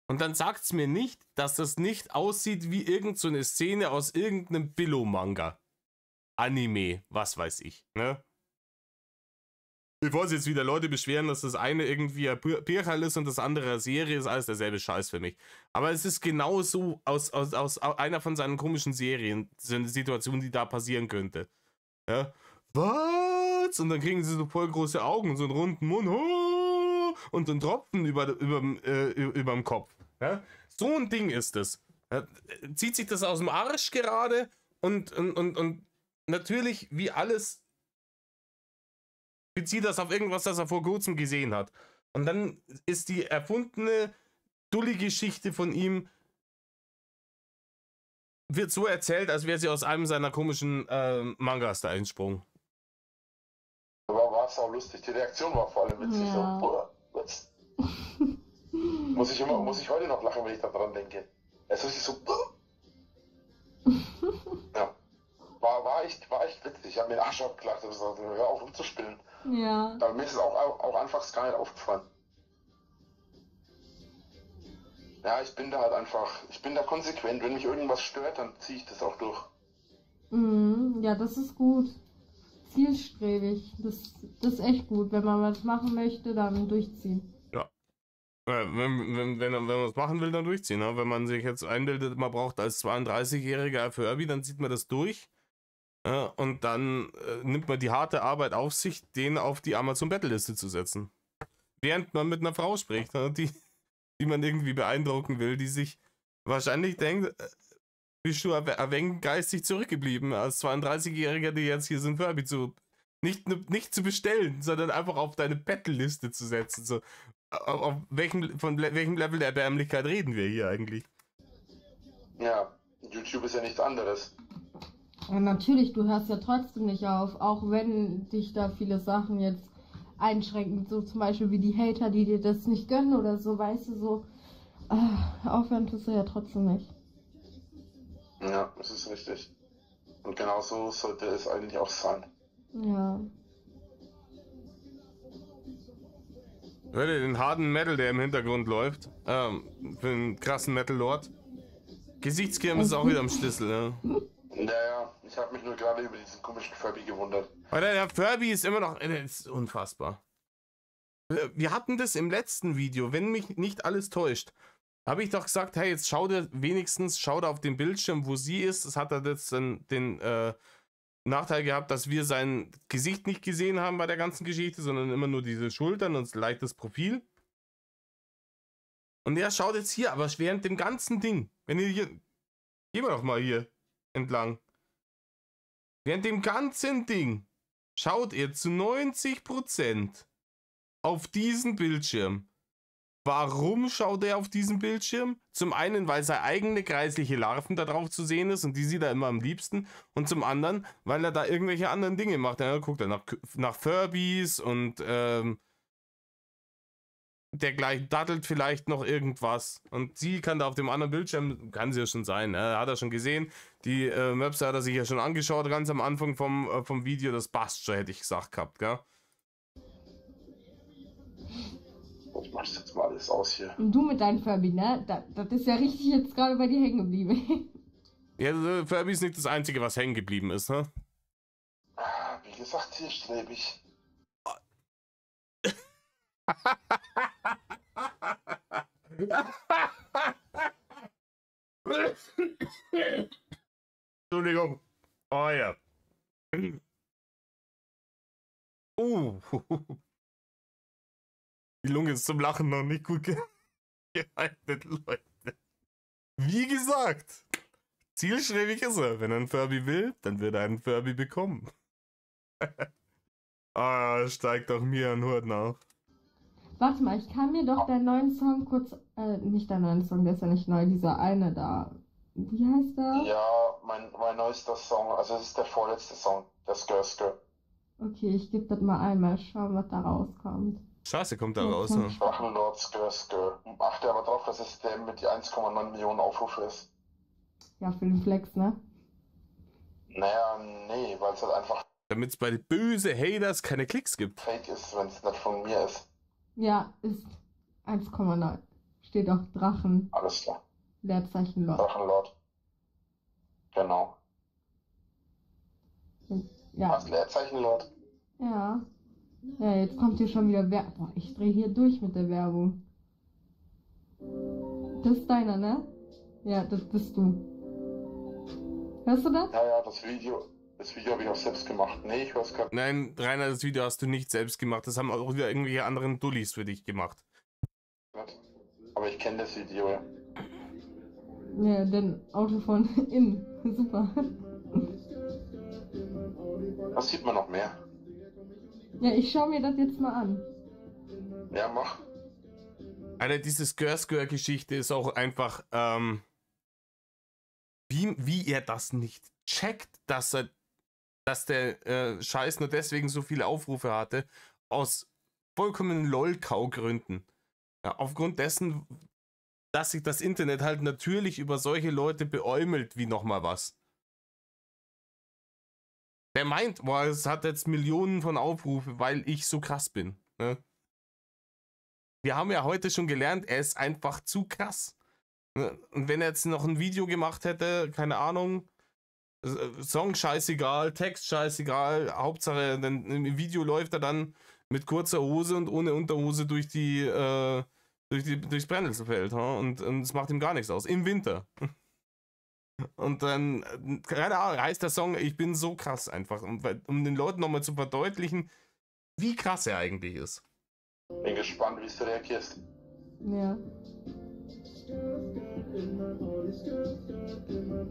Und dann sagt's mir nicht, dass das nicht aussieht wie irgend so eine Szene aus irgendeinem Billo-Manga. Anime, was weiß ich, ne? Bevor sich jetzt wieder Leute beschweren, dass das eine irgendwie ein Bircherl ist und das andere eine Serie, ist alles derselbe Scheiß für mich. Aber es ist genau so aus einer von seinen komischen Serien, so eine Situation, die da passieren könnte. Ja? Was? Und dann kriegen sie so voll große Augen und so einen runden Mund und so einen Tropfen überm Kopf. Ja? So ein Ding ist es. Ja? Zieht sich das aus dem Arsch gerade und natürlich, wie alles, bezieht das auf irgendwas, das er vor kurzem gesehen hat. Und dann ist die erfundene, Dulli-Geschichte von ihm, wird so erzählt, als wäre sie aus einem seiner komischen Mangas da entsprungen. War es auch lustig. Die Reaktion war vor allem witzig. Ja. So, was? muss ich heute noch lachen, wenn ich daran denke. Es ist so. Ja. War echt witzig. Ich habe mir den Arsch abgelacht. Ich habe gesagt, hör auf rumzuspielen. Ja. Aber mir ist es auch anfangs gar nicht aufgefallen. Ja, ich bin da konsequent. Wenn mich irgendwas stört, dann ziehe ich das auch durch. Ja, das ist gut. Zielstrebig. Das ist echt gut. Wenn man was machen möchte, dann durchziehen. Ja. Wenn man was machen will, dann durchziehen. Ne? Wenn man sich jetzt einbildet, man braucht als 32-Jähriger Furby, dann zieht man das durch. Und dann nimmt man die harte Arbeit auf sich, den auf die Amazon-Battle-Liste zu setzen. Während man mit einer Frau spricht, ne? die man irgendwie beeindrucken will, die sich wahrscheinlich denkt, bist du ein wenig geistig zurückgeblieben als 32-Jähriger, die jetzt hier sind, Furby nicht zu bestellen, sondern einfach auf deine Battle-Liste zu setzen. So, von welchem Level der Erbärmlichkeit reden wir hier eigentlich? Ja, YouTube ist ja nichts anderes. Ja, natürlich, du hörst ja trotzdem nicht auf, auch wenn dich da viele Sachen jetzt einschränken, so zum Beispiel wie die Hater, die dir das nicht gönnen oder so, weißt du, so aufhören tust du ja trotzdem nicht. Ja, das ist richtig. Und genau so sollte es eigentlich auch sein. Ja. Hört ihr den harten Metal, der im Hintergrund läuft? Für einen krassen Metal-Lord. Gesichtskirmes ist auch wieder am Schlüssel, ne? Ja, ich habe mich nur gerade über diesen komischen Furby gewundert. Alter, der Furby ist immer noch, der ist unfassbar. Wir hatten das im letzten Video, wenn mich nicht alles täuscht. Habe ich doch gesagt, hey, jetzt schau dir auf den Bildschirm, wo sie ist. Das hat er jetzt den Nachteil gehabt, dass wir sein Gesicht nicht gesehen haben bei der ganzen Geschichte, sondern immer nur diese Schultern und leichtes Profil. Und er schaut jetzt hier, aber während dem ganzen Ding, wenn ihr hier, gehen wir doch mal hier entlang. Während dem ganzen Ding schaut er zu 90% auf diesen Bildschirm. Warum schaut er auf diesen Bildschirm? Zum einen, weil seine eigene kreisliche Larven da drauf zu sehen ist und die sieht er immer am liebsten. Und zum anderen, weil er da irgendwelche anderen Dinge macht. Er guckt dann nach Furbys und der gleich daddelt vielleicht noch irgendwas. Und sie kann da auf dem anderen Bildschirm, kann sie ja schon sein, ne? Hat er schon gesehen. Die Maps hat er sich ja schon angeschaut, ganz am Anfang vom Video. Das passt schon, hätte ich gesagt gehabt, gell? Ich mach das jetzt mal alles aus hier. Und du mit deinem Furby, ne? Das ist ja richtig jetzt gerade bei dir hängen geblieben. Ja, Furby ist nicht das Einzige, was hängen geblieben ist, ne? Wie gesagt, zielstrebig. Entschuldigung. Oh ja. Die Lunge ist zum Lachen noch nicht gut geeignet, Leute. Wie gesagt, zielstrebig ist er. Wenn er einen Furby will, dann wird er einen Furby bekommen. Steigt auch mir ein Hut nach. Warte mal, ich kann mir doch deinen neuen Song kurz. Nicht deinen neuen Song, der ist ja nicht neu, dieser eine da. Wie heißt der? Ja, mein neuester Song, also es ist der vorletzte Song, der Skr. Okay, ich gebe das mal einmal, schauen, was da rauskommt. Scheiße, kommt da Ja, raus. komm. Ne? Drachenlord Skr. Achte aber drauf, dass es der mit die 1,9 Millionen Aufrufe ist. Ja, für den Flex, ne? Naja, nee, weil es halt einfach Damit es bei den böse Haters keine Klicks gibt. fake ist, wenn es nicht von mir ist. Ja, ist 1,9. Steht auch Drachen, Alles klar. Leerzeichen Lord. Drachenlord. Genau. Ja, Was, Leerzeichen-Lord? ja. Ja, jetzt kommt hier schon wieder Werbung. Boah, ich drehe hier durch mit der Werbung. Das ist deiner, ne? Ja, das bist du. Hörst du das? Ja, das Video habe ich auch selbst gemacht. Nee, ich hör's gerade Nein, Rainer, das Video hast du nicht selbst gemacht. Das haben auch wieder irgendwelche anderen Dullis für dich gemacht. nicht. Aber ich kenne das Video, ja. Ja, denn Auto von innen. Super. Was sieht man noch mehr? Ja, ich schaue mir das jetzt mal an. Ja, mach. Alter, diese Skr-Geschichte ist auch einfach, wie er das nicht checkt, dass der Scheiß nur deswegen so viele Aufrufe hatte, aus vollkommenen LOL-Kau-Gründen. Ja, aufgrund dessen, dass sich das Internet halt natürlich über solche Leute beäumelt wie nochmal was. Der meint, boah, es hat jetzt Millionen von Aufrufe, weil ich so krass bin. Ne? Wir haben ja heute schon gelernt, er ist einfach zu krass. Ne? Und wenn er jetzt noch ein Video gemacht hätte, keine Ahnung, Song scheißegal, Text scheißegal, Hauptsache, denn im Video läuft er dann mit kurzer Hose und ohne Unterhose durchs Brennnesselfeld. Und es macht ihm gar nichts aus. Im Winter. Und dann, keine Ahnung, heißt der Song, ich bin so krass einfach, um den Leuten nochmal zu verdeutlichen, wie krass er eigentlich ist. Bin gespannt, wie du reagierst. Ja.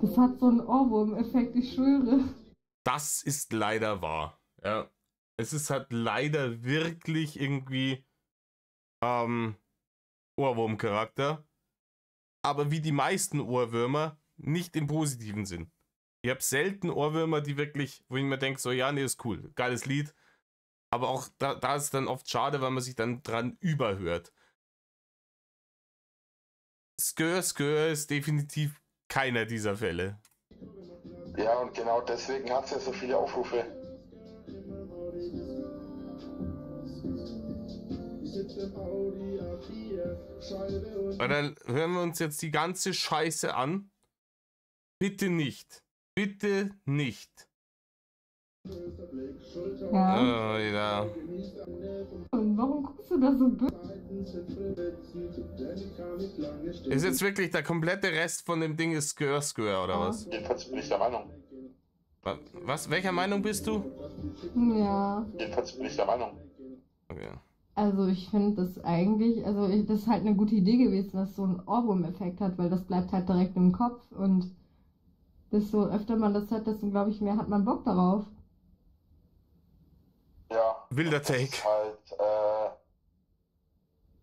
Das hat so einen Ohrwurm-Effekt, ich schwöre. Das ist leider wahr. Ja. Es ist halt leider wirklich irgendwie Ohrwurm-Charakter. Aber wie die meisten Ohrwürmer, nicht im positiven Sinn. Ich habe selten Ohrwürmer, die wirklich, wo ich mir denke, so, ja, nee, ist cool, geiles Lied. Aber auch da ist es dann oft schade, weil man sich dann dran überhört. Skr ist definitiv keiner dieser Fälle. Ja, und genau deswegen hat es ja so viele Aufrufe. Aber dann hören wir uns jetzt die ganze Scheiße an. Bitte nicht. Bitte nicht. Ja. Ja. Und warum guckst du da so böse? Ist jetzt wirklich der komplette Rest von dem Ding ist Skr, oder was? Jedenfalls bin ich der Meinung. Was? Welcher Meinung bist du? Ja. Jedenfalls bin ich der Meinung. Okay. Also ich finde das eigentlich, das ist halt eine gute Idee gewesen, dass so einen Ohrwurm-Effekt hat, weil das bleibt halt direkt im Kopf und desto öfter man das hat, desto, glaube ich, mehr hat man Bock darauf. Ja. Wilder das ist Take. halt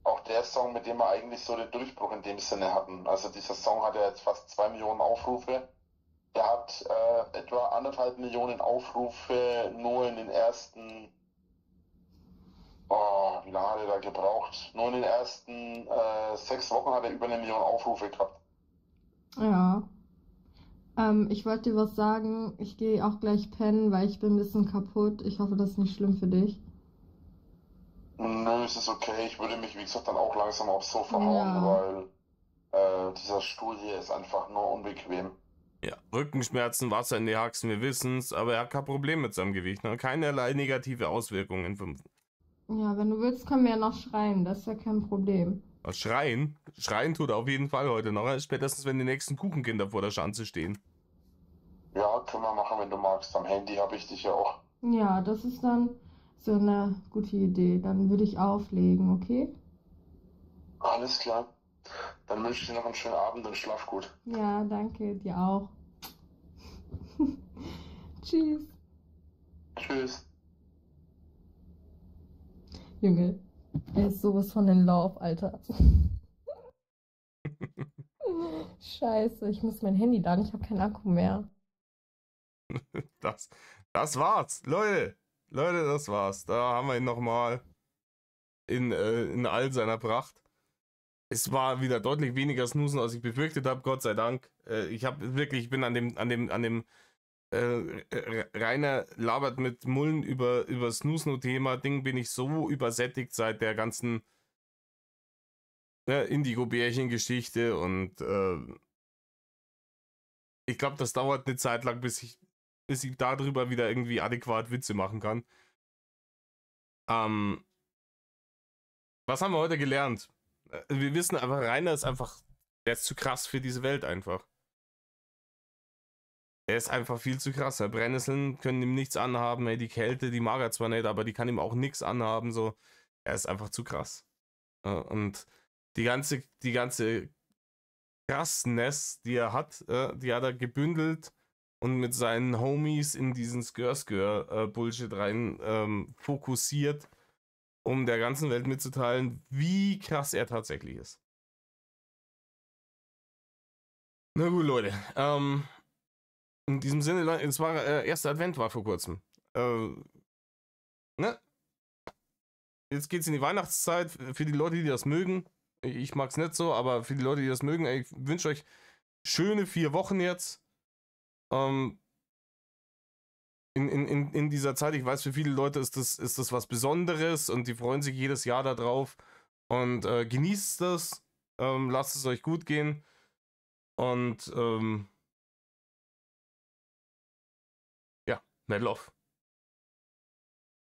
auch der Song, mit dem wir eigentlich so den Durchbruch in dem Sinne hatten. Also dieser Song hat ja jetzt fast 2 Millionen Aufrufe. Der hat etwa 1,5 Millionen Aufrufe nur in den ersten wie lange hat er da gebraucht? Nur in den ersten 6 Wochen hat er über 1 Million Aufrufe gehabt. Ja. Ich wollte dir was sagen. Ich gehe auch gleich pennen, weil ich bin ein bisschen kaputt. Ich hoffe, das ist nicht schlimm für dich. Nö, es ist okay. Ich würde mich, wie gesagt, dann auch langsam aufs Sofa hauen, Ja. weil dieser Stuhl hier ist einfach nur unbequem. Ja, Rückenschmerzen, Wasser in die Haxen, wir wissen's, aber er hat kein Problem mit seinem Gewicht, ne? Keinerlei negative Auswirkungen. Ja, wenn du willst, können wir ja noch schreien. Das ist ja kein Problem. Was, schreien? Schreien tut er auf jeden Fall heute noch, spätestens wenn die nächsten Kuchenkinder vor der Schanze stehen. Ja, können wir machen, wenn du magst. Am Handy habe ich dich ja auch. Ja, das ist dann so eine gute Idee. Dann würde ich auflegen, okay? Alles klar. Dann wünsche ich dir noch einen schönen Abend und schlaf gut. Ja, danke, dir auch. Tschüss. Tschüss. Junge, er ist sowas von in Love, Alter. Scheiße, ich muss mein Handy laden, ich habe keinen Akku mehr. Das war's, Leute. Leute, das war's. Da haben wir ihn nochmal in all seiner Pracht. Es war wieder deutlich weniger Snoozen, als ich befürchtet habe, Gott sei Dank. Ich bin an dem Rainer labert mit Mullen über Snooze-No-Thema-Ding, bin ich so übersättigt seit der ganzen Indigo-Bärchen-Geschichte und ich glaube, das dauert eine Zeit lang, bis ich darüber wieder irgendwie adäquat Witze machen kann. Was haben wir heute gelernt? Wir wissen einfach, Rainer ist einfach, der ist zu krass für diese Welt einfach. Er ist einfach viel zu krass. Brennnesseln können ihm nichts anhaben. Ey, die Kälte, die mag er zwar nicht, aber die kann ihm auch nichts anhaben. So. Er ist einfach zu krass. Und die ganze Krassness, die er hat, die hat er gebündelt und mit seinen Homies in diesen Skör-Bullshit rein fokussiert, um der ganzen Welt mitzuteilen, wie krass er tatsächlich ist. Na gut, Leute. In diesem Sinne, Leute, es war erster Advent war vor kurzem. Ne? Jetzt geht's in die Weihnachtszeit. Für die Leute, die das mögen, ich mag's nicht so, aber für die Leute, die das mögen, ich wünsche euch schöne 4 Wochen jetzt. In dieser Zeit, ich weiß, für viele Leute ist das was Besonderes und die freuen sich jedes Jahr darauf. Und genießt das, lasst es euch gut gehen. Und ja, Metal off.